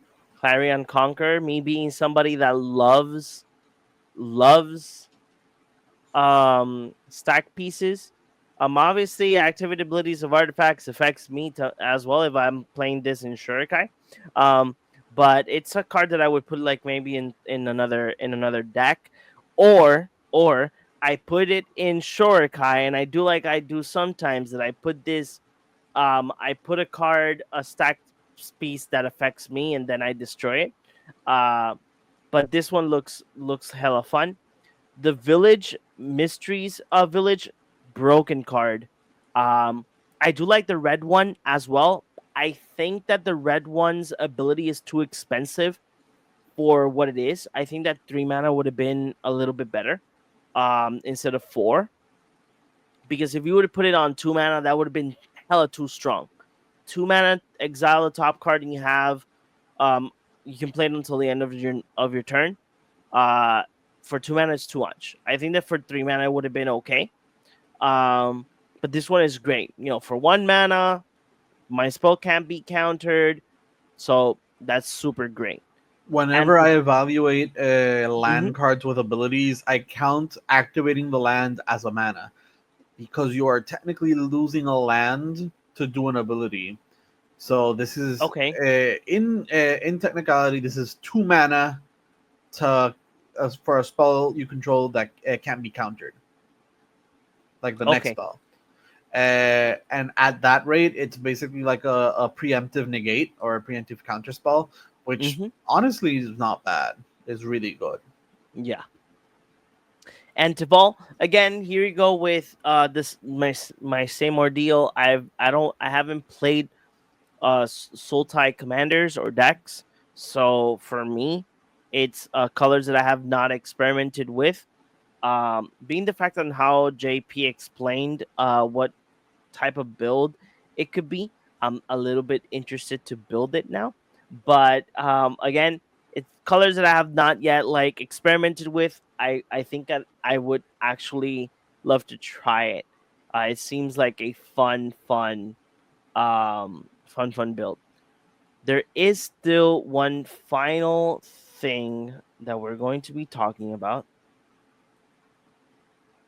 Conqueror. Me being somebody that loves stack pieces. Obviously, activity abilities of artifacts affects me as well if I'm playing this in Shurikai. But it's a card that I would put like maybe in another deck, or I put it in Shurikai, and I do like I do sometimes that I put this. I put a stacked piece that affects me, and then I destroy it. But this one looks hella fun. The Village Mysteries of Village broken card. I do like the red one as well. I think that the red one's ability is too expensive for what it is. I think that 3 mana would have been a little bit better instead of 4. because if you would have put it on 2 mana, that would have been hella too strong. 2 mana, exile the top card, and you can play it until the end of your turn. For 2 mana, it's too much. I think that for 3 mana, it would have been okay. But this one is great. For 1 mana, my spell can't be countered, so that's super great. Whenever I evaluate Mhm. land cards with abilities, I count activating the land as a mana, because you are technically losing a land to do an ability. So this is Okay. in technicality, this is 2 mana to for a spell you control that can't be countered, like the next Okay. spell. And at that rate, it's basically like a preemptive negate or a preemptive counter spell, which Mhm. honestly is not bad. It's really good. Yeah. And Tibal, again, here you go with this my same ordeal. I haven't played Sultai commanders or decks, so for me, it's colors that I have not experimented with. Being the fact on how JP explained what type of build it could be, I'm a little bit interested to build it now. But again, it's colors that I have not yet like experimented with. I think that I would actually love to try it. It seems like a fun build. There is still one final thing that we're going to be talking about.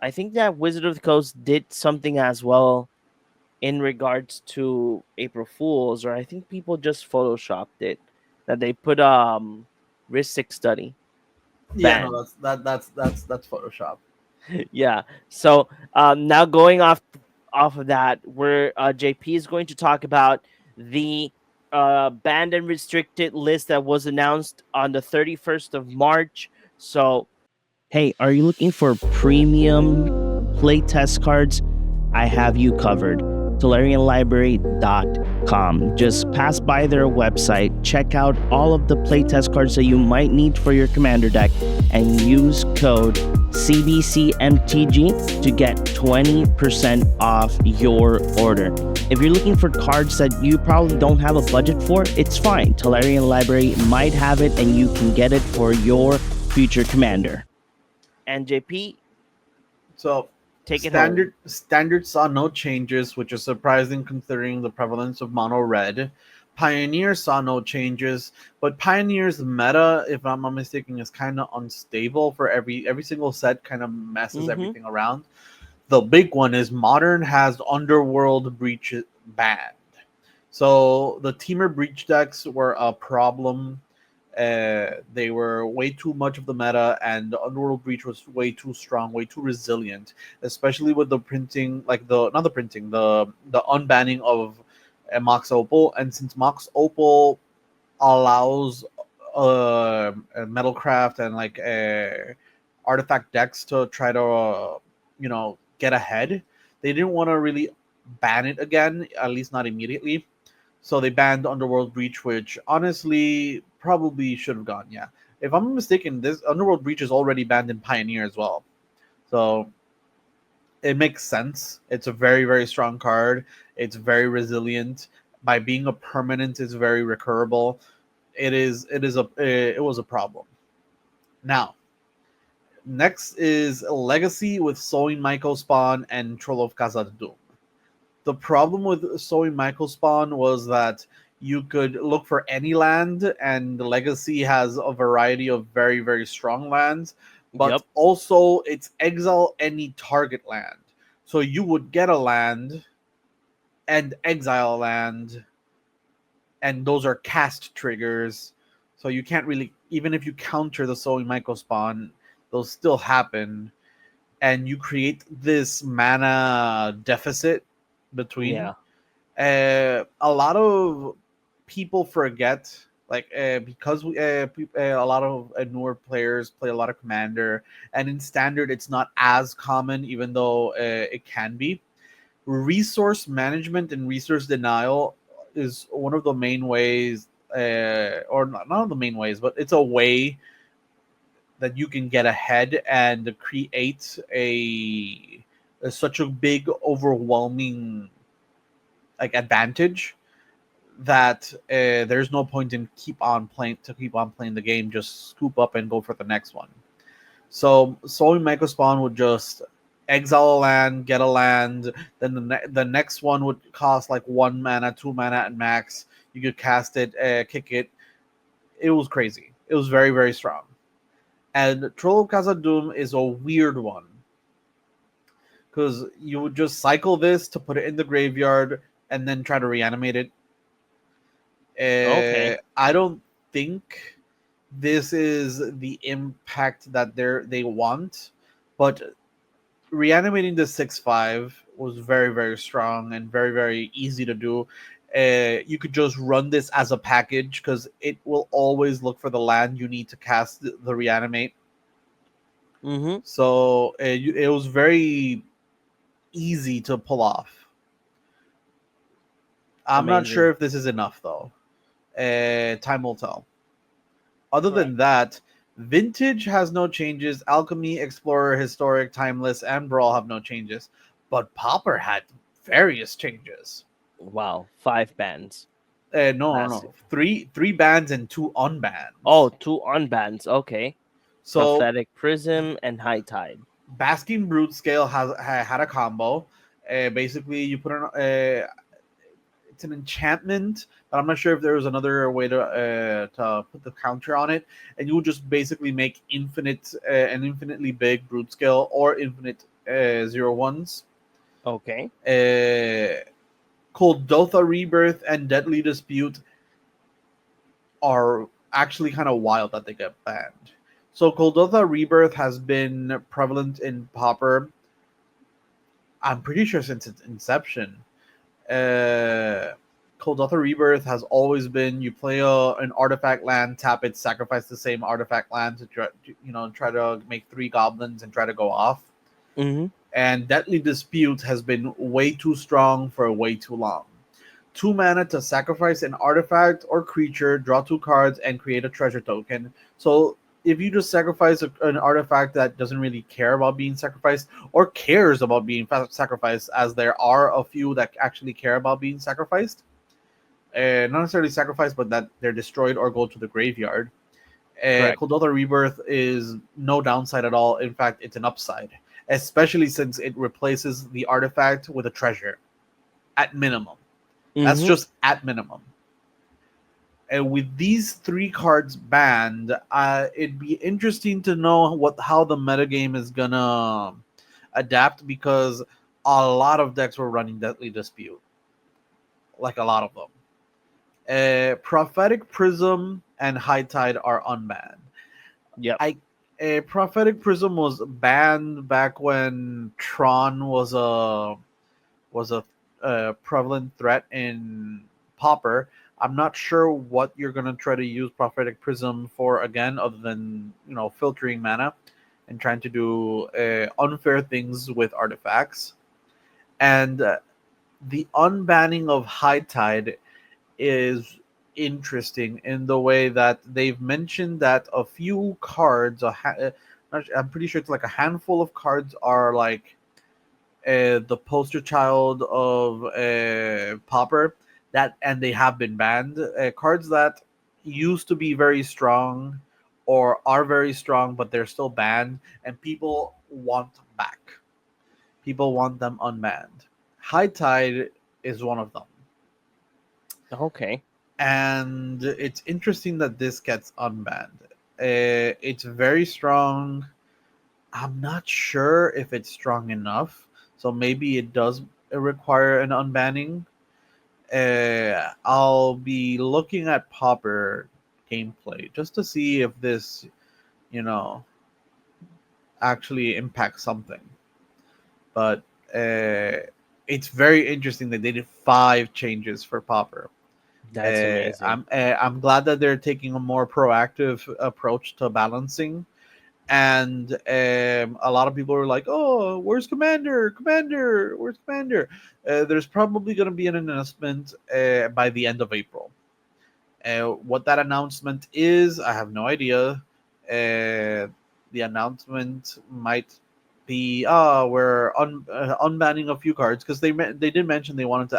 I think that Wizard of the Coast did something as well in regards to April Fools, or I think people just photoshopped it. That they put Ristic Study Yeah, no, ban. that's Photoshop. Yeah. So now going off of that, where JP is going to talk about the banned and restricted list that was announced on the 31st of March. So, hey, are you looking for premium playtest cards? I have you covered. TolarianLibrary.com. Just pass by their website, check out all of the playtest cards that you might need for your commander deck, and use code CBCMTG to get 20% off your order. If you're looking for cards that you probably don't have a budget for, it's fine. Tolarian Library might have it, and you can get it for your future commander. And JP, So take it home. standard saw no changes, which is surprising considering the prevalence of mono red. Pioneer saw no changes, but Pioneer's meta, if I'm not mistaken, is kind of unstable for every single set. Kind of messes everything around. The big one is Modern has Underworld Breach banned. So the Teamer Breach decks were a problem. They were way too much of the meta, and the Underworld Breach was way too strong, way too resilient, especially with the printing, like the not the printing, the unbanning of Mox Opal. And since Mox Opal allows Metalcraft and like artifact decks to try to get ahead, they didn't want to really ban it again, at least not immediately. So they banned Underworld Breach, which honestly probably should have gone. Yeah, if I'm mistaken, this Underworld Breach is already banned in Pioneer as well. So it makes sense. It's a very, very strong card. It's very resilient. By being a permanent, it's very recurable. It was a problem. Now, next is Legacy with Sowing Michael Spawn and Troll of Khazad Doom. The problem with Sowing Michael Spawn was that you could look for any land, and the Legacy has a variety of very, very strong lands, but Yep. also it's exile any target land. So you would get a land and exile a land, and those are cast triggers. So you can't really, even if you counter the Sowing Michael Spawn, those still happen. And you create this mana deficit between. Yeah. A lot of people forget, like because a lot of newer players play a lot of Commander, and in Standard it's not as common, even though it can be. Resource management and resource denial is one of the main ways, or not the main ways, but it's a way that you can get ahead and create such a big, overwhelming like advantage that there's no point in keep on playing the game. Just scoop up and go for the next one. So Soul Mega Spawn would just exile a land, get a land. Then the next one would cost like 1 mana, 2 mana at max. You could cast it, kick it. It was crazy. It was very, very strong. And Troll of Khazad-dûm is a weird one because you would just cycle this to put it in the graveyard and then try to reanimate it. Okay. I don't think this is the impact that they want, but reanimating the 6/5 was very, very strong and very, very easy to do. You could just run this as a package because it will always look for the land you need to cast the reanimate. Mm-hmm. So it was very easy to pull off. I'm not Amazing. sure if this is enough though. Time will tell. Other than that, Vintage has no changes. Alchemy, Explorer, Historic, Timeless, and Brawl have no changes. But Pauper had various changes. Wow, 5 bands. No. Massive. Three bans and 2 unbans. Oh, 2 unbans. Okay. So Prophetic Prism and High Tide. Basking Brood Scale had a combo. Basically, you put it's an enchantment, but I'm not sure if there was another way to put the counter on it. And you would just basically make an infinitely big Brood Scale or infinite 0/1s. Okay. Kuldotha Rebirth and Deadly Dispute are actually kind of wild that they get banned. So Kuldotha Rebirth has been prevalent in Pauper, I'm pretty sure since its inception. Kuldotha Rebirth has always been you play an artifact land, tap it, sacrifice the same artifact land to try to make 3 goblins and try to go off. Mm-hmm. And Deadly Dispute has been way too strong for way too long. 2 mana to sacrifice an artifact or creature, draw 2 cards, and create a treasure token. So if you just sacrifice an artifact that doesn't really care about being sacrificed or cares about being sacrificed, as there are a few that actually care about being sacrificed, not necessarily sacrificed, but that they're destroyed or go to the graveyard. Correct. Kuldotha Rebirth is no downside at all. In fact, it's an upside, especially since it replaces the artifact with a treasure at minimum. That's Mhm. just at minimum. And with these 3 cards banned, it'd be interesting to know how the metagame is gonna adapt, because a lot of decks were running Deadly Dispute, like a lot of them. Prophetic Prism and High Tide are unbanned. Yep. Prophetic Prism was banned back when Tron was a prevalent threat in Pauper. I'm not sure what you're gonna try to use Prophetic Prism for again, other than filtering mana and trying to do unfair things with artifacts. And the unbanning of High Tide is interesting in the way that they've mentioned that a few cards, I'm pretty sure it's like a handful of cards, are like the poster child of Pauper, and they have been banned. Cards that used to be very strong or are very strong, but they're still banned, and people want back. People want them unbanned. High Tide is one of them. Okay. And it's interesting that this gets unbanned. It's very strong. I'm not sure if it's strong enough, so maybe it does require an unbanning. I'll be looking at Pauper gameplay just to see if this, actually impacts something. But it's very interesting that they did 5 changes for Pauper. That's amazing. I'm glad that they're taking a more proactive approach to balancing. And a lot of people are like, "Oh, where's Commander? Commander, where's Commander?" There's probably going to be an announcement by the end of April. What that announcement is, I have no idea. The announcement might the we're unbanning a few cards, because they did mention they wanted to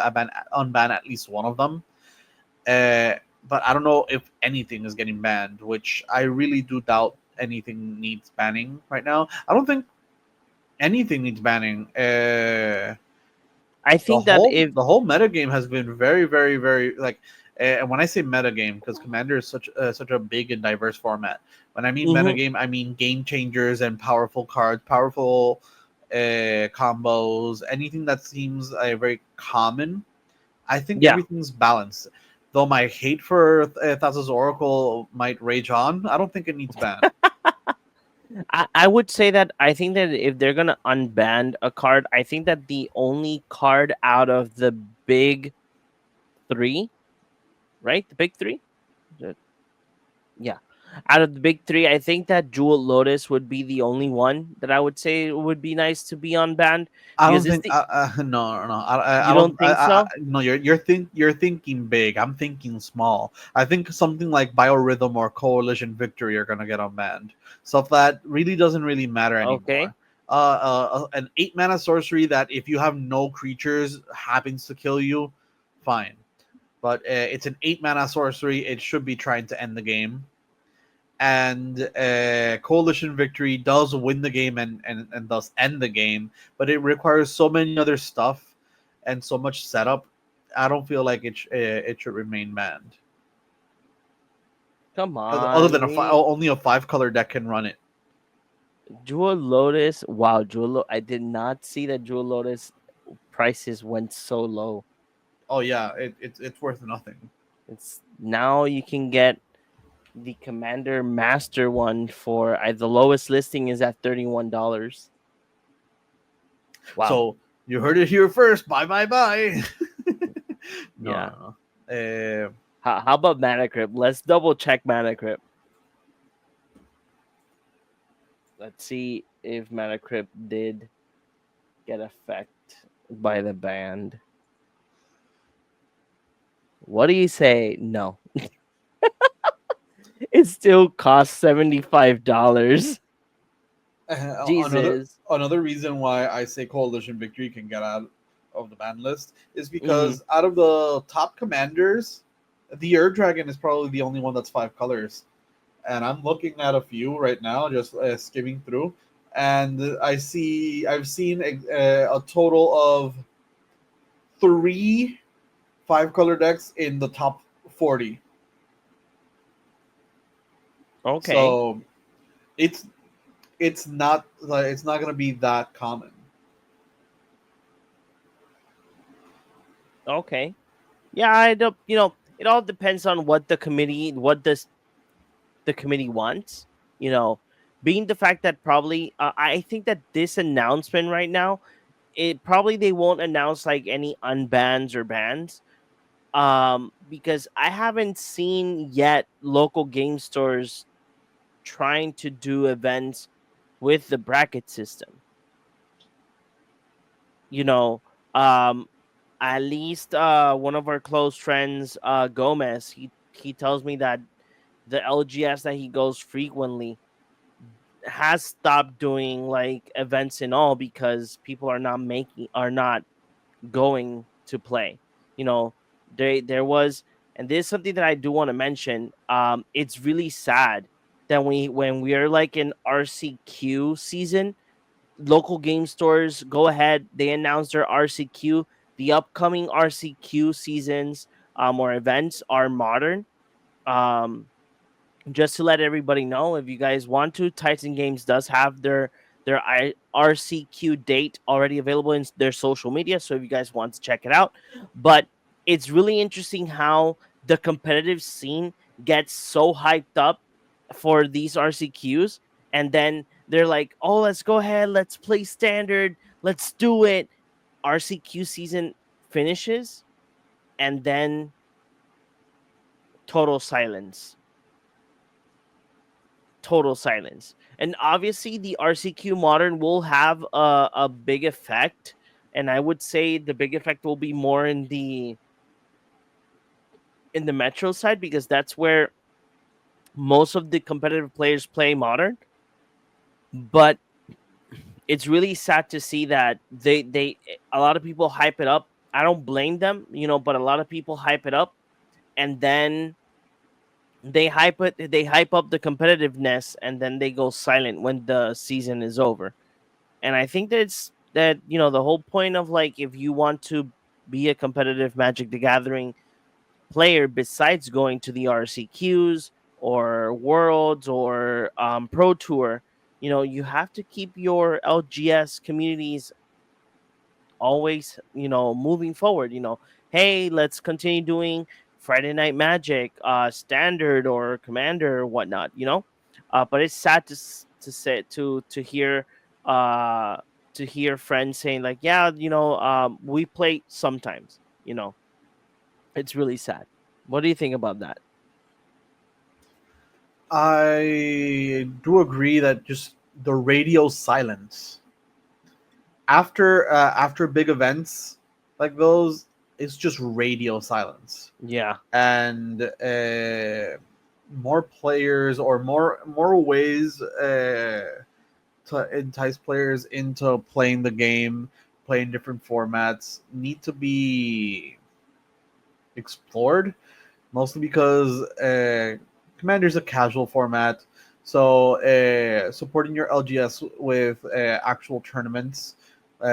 unban at least one of them. But I don't know if anything is getting banned, which I really do doubt anything needs banning right now. I don't think anything needs banning. I think that if The whole metagame has been very, very, very like. And when I say metagame, because Commander is such a big and diverse format. When I mean Mhm. metagame, I mean game changers and powerful cards, powerful combos, anything that seems very common. I think yeah, everything's balanced. Though my hate for Thassa's Oracle might rage on, I don't think it needs ban. I would say that I think that if they're gonna unban a card, I think that the only card out of the big three, right? The big three? The- Yeah. Out of the big three, I think that Jewel Lotus would be the only one that I would say would be nice to be unbanned I because don't it's think. the No. you don't think so? No, you're thinking big. I'm thinking small. I think something like Biorhythm or Coalition Victory are gonna get unbanned. Stuff that really doesn't really matter Okay. anymore. An 8 mana sorcery that if you have no creatures happens to kill you, fine. But it's an 8 mana sorcery. It should be trying to end the game. And Coalition Victory does win the game and thus end the game, but it requires so many other stuff and so much setup. I don't feel like it should remain banned. Come Other on. than only a 5 color deck can run it. Jewel Lotus. Wow, I did not see that Jewel Lotus prices went so low. Oh yeah, it's worth nothing. It's now you can get the Commander Master one for the lowest listing is at $31. Wow. So you heard it here first. Bye. Yeah. No. How about Mana Crypt? Let's double check Mana Crypt. Let's see if Mana Crypt did get affected by the ban. What do you say? No. It still costs $75. Jesus. Another reason why I say Coalition Victory can get out of the ban list is Mm-hmm. because out of the top commanders, the Ur Dragon is probably the only one that's 5 colors. And I'm looking at a few right now, just skimming through, and I've seen a total of 3 5-color decks in the top 40. Okay. So it's not going to be that common. Okay. Yeah, I don't. It all depends on what the committee wants. Being the fact that probably I think that this announcement right now, they won't announce like any unbans or bans, because I haven't seen yet local game stores trying to do events with the bracket system. Um, at least one of our close friends, Gomez, he tells me that the LGS that he goes frequently has stopped doing like events and all because people are not going to play. There was, and this is something that I do want to mention. It's really sad that when we are like in RCQ season, local game stores go ahead, they announce their RCQ. The upcoming RCQ seasons or events are modern. Just to let everybody know, if you guys want to, Titan Games does have their RCQ date already available in their social media. So if you guys want to check it out, but it's really interesting how the competitive scene gets so hyped up for these RCQs, and then they're like, "Oh, let's go ahead, let's play standard, let's do it." RCQ season finishes, and then total silence. And obviously the RCQ modern will have a big effect, and I would say the big effect will be more in the metro side, because that's where most of the competitive players play modern. But it's really sad to see that they a lot of people hype it up. I don't blame them, but a lot of people hype it up, and then they hype up the competitiveness, and then they go silent when the season is over. And I think that the whole point of, like, if you want to be a competitive Magic the Gathering player, besides going to the RCQs or Worlds or Pro Tour, you have to keep your LGS communities always, moving forward. Hey, let's continue doing Friday Night Magic, standard or commander or whatnot. But it's sad to say uh to hear friends saying, like, yeah, we play sometimes. It's really sad. What do you think about that? I do agree that just the radio silence after big events like those, it's just radio silence. Yeah. And more players or more ways to entice players into playing the game, playing different formats need to be explored. Mostly because Commander's a casual format, so supporting your LGS with actual tournaments,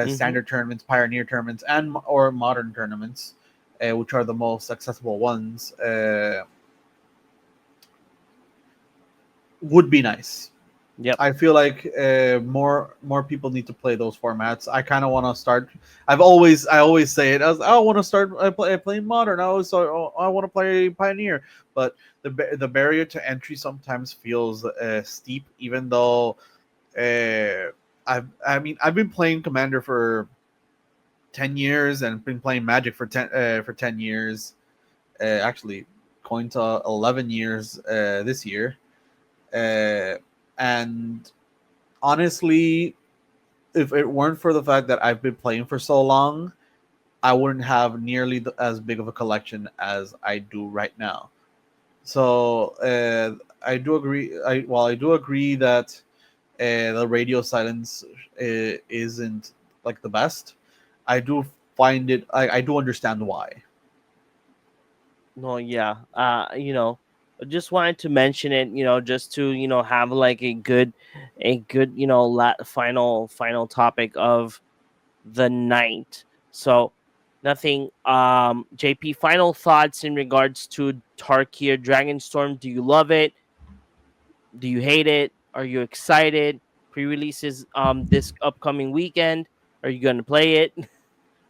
standard tournaments, pioneer tournaments, and or modern tournaments, which are the most accessible ones, would be nice. Yep. I feel like more people need to play those formats. I kind of want to start. I always say it as I want to start playing modern. I want to play pioneer, but the barrier to entry sometimes feels steep. Even though I've been playing Commander for 10 years and been playing Magic for 10 years. Actually, going to 11 years this year. And honestly, if it weren't for the fact that I've been playing for so long, I wouldn't have nearly as big of a collection as I do right now. So I do agree. I do agree that the radio silence isn't like the best. I do find it. I do understand why. No, yeah. I just wanted to mention it, just to, have like a good, final topic of the night. So nothing. JP, final thoughts in regards to Tarkir Dragonstorm. Do you love it? Do you hate it? Are you excited? Pre-releases this upcoming weekend. Are you gonna play it?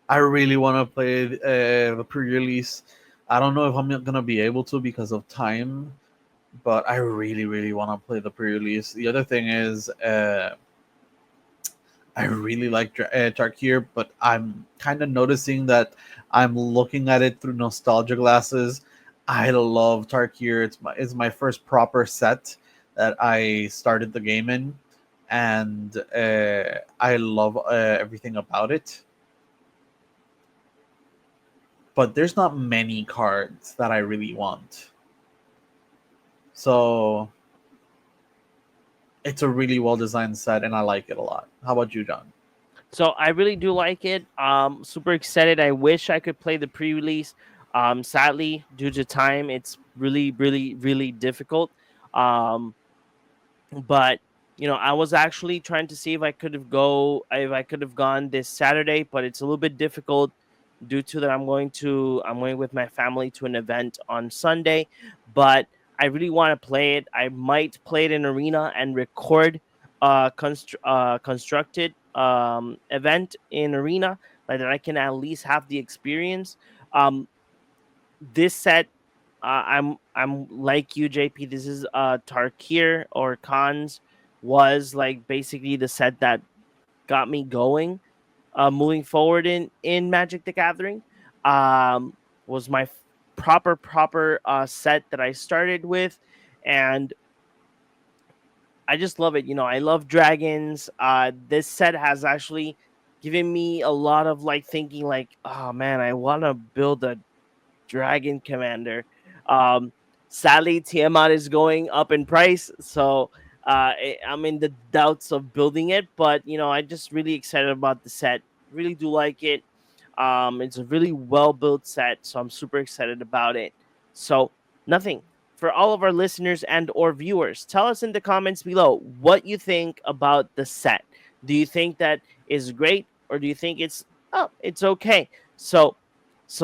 I really want to play the pre-release. I don't know if I'm gonna be able to because of time, but I really, really want to play the pre-release. The other thing is, I really like Tarkir, but I'm kind of noticing that I'm looking at it through nostalgia glasses. I love Tarkir. It's my first proper set that I started the game in, and I love everything about it. But there's not many cards that I really want. So it's a really well designed set, and I like it a lot. How about you, John? So I really do like it. Super excited. I wish I could play the pre-release. Sadly, due to time, it's really, really, really difficult. Um, but I was actually trying to see if I could have gone this Saturday, but it's a little bit difficult due to that I'm going with my family to an event on Sunday. But I really want to play it. I might play it in arena and record constructed event in arena, like that I can at least have the experience. This set, I'm like you, JP. This is Tarkir or Khans was like basically the set that got me going, moving forward in Magic the Gathering. Was my proper set that I started with, and I just love it. I love dragons. This set has actually given me a lot of like thinking, like, oh man, I want to build a dragon commander. Um, Sadly, Tiamat is going up in price, so I'm in the doubts of building it, but I'm just really excited about the set. Really do like it. It's a really well built set, so I'm super excited about it. So nothing for all of our listeners and or viewers. Tell us in the comments below what you think about the set. Do you think that is great, or do you think it's okay? So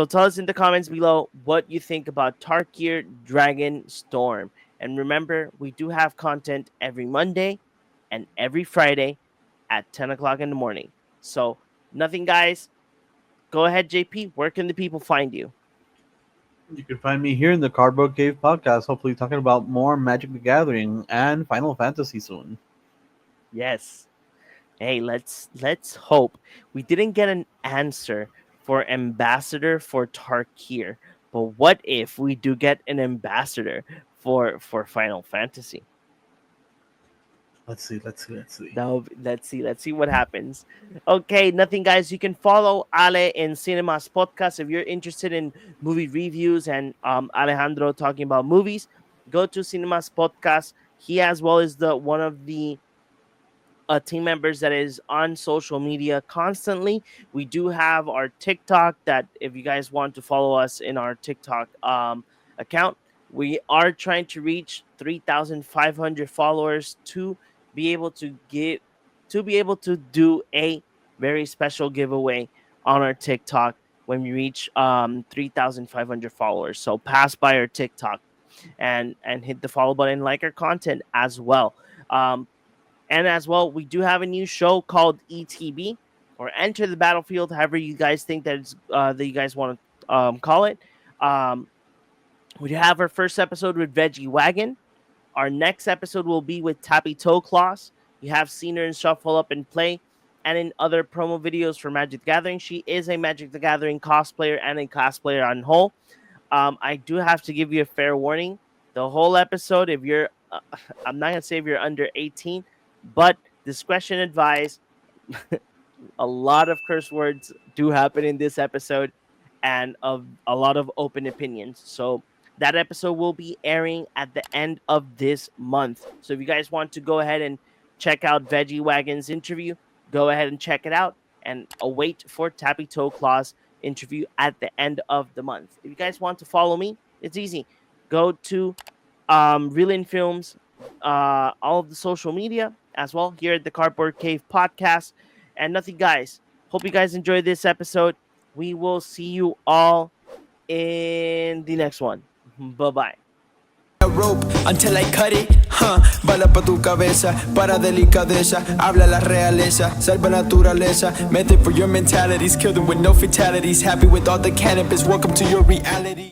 tell us in the comments below what you think about Tarkir Dragonstorm. And remember, we do have content every Monday and every Friday at 10 o'clock in the morning. So nothing, guys. Go ahead, JP. Where can the people find you? You can find me here in the Cardboard Cave podcast, hopefully talking about more Magic the Gathering and Final Fantasy soon. Yes. Hey, let's hope. We didn't get an answer for ambassador for Tarkir, but what if we do get an ambassador for Final Fantasy? Let's see. No, let's see what happens. Okay, nothing, guys. You can follow Ale in Cinemas Podcast if you're interested in movie reviews and Alejandro talking about movies. Go to Cinemas Podcast. He as well is the one of the team members that is on social media constantly. We do have our TikTok that if you guys want to follow us in our TikTok account, we are trying to reach 3,500 followers to be able to do a very special giveaway on our TikTok when we reach 3,500 followers. So pass by our TikTok and hit the follow button, like our content as well. And as well, we do have a new show called ETB, or Enter the Battlefield, however you guys think that you guys want to call it. We have our first episode with Veggie Wagon. Our next episode will be with Tappy Toe Claws. You have seen her in Shuffle Up and Play and in other promo videos for Magic the Gathering. She is a Magic the Gathering cosplayer and a cosplayer on whole. I do have to give you a fair warning. The whole episode, if you're, I'm not going to say if you're under 18, but discretion advised. A lot of curse words do happen in this episode and of a lot of open opinions. So that episode will be airing at the end of this month. So if you guys want to go ahead and check out Veggie Wagon's interview, go ahead and check it out and await for Tappy Toe Claw's interview at the end of the month. If you guys want to follow me, it's easy. Go to Reelin Films, all of the social media as well here at the Cardboard Cave podcast. And nothing, guys. Hope you guys enjoyed this episode. We will see you all in the next one. Bye-bye. Rope until I cut it, bala pa tu cabeza, para delicadeza, habla la realeza, salva naturaleza, method for your mentalities, kill them with no fatalities, happy with all the cannabis, welcome to your reality.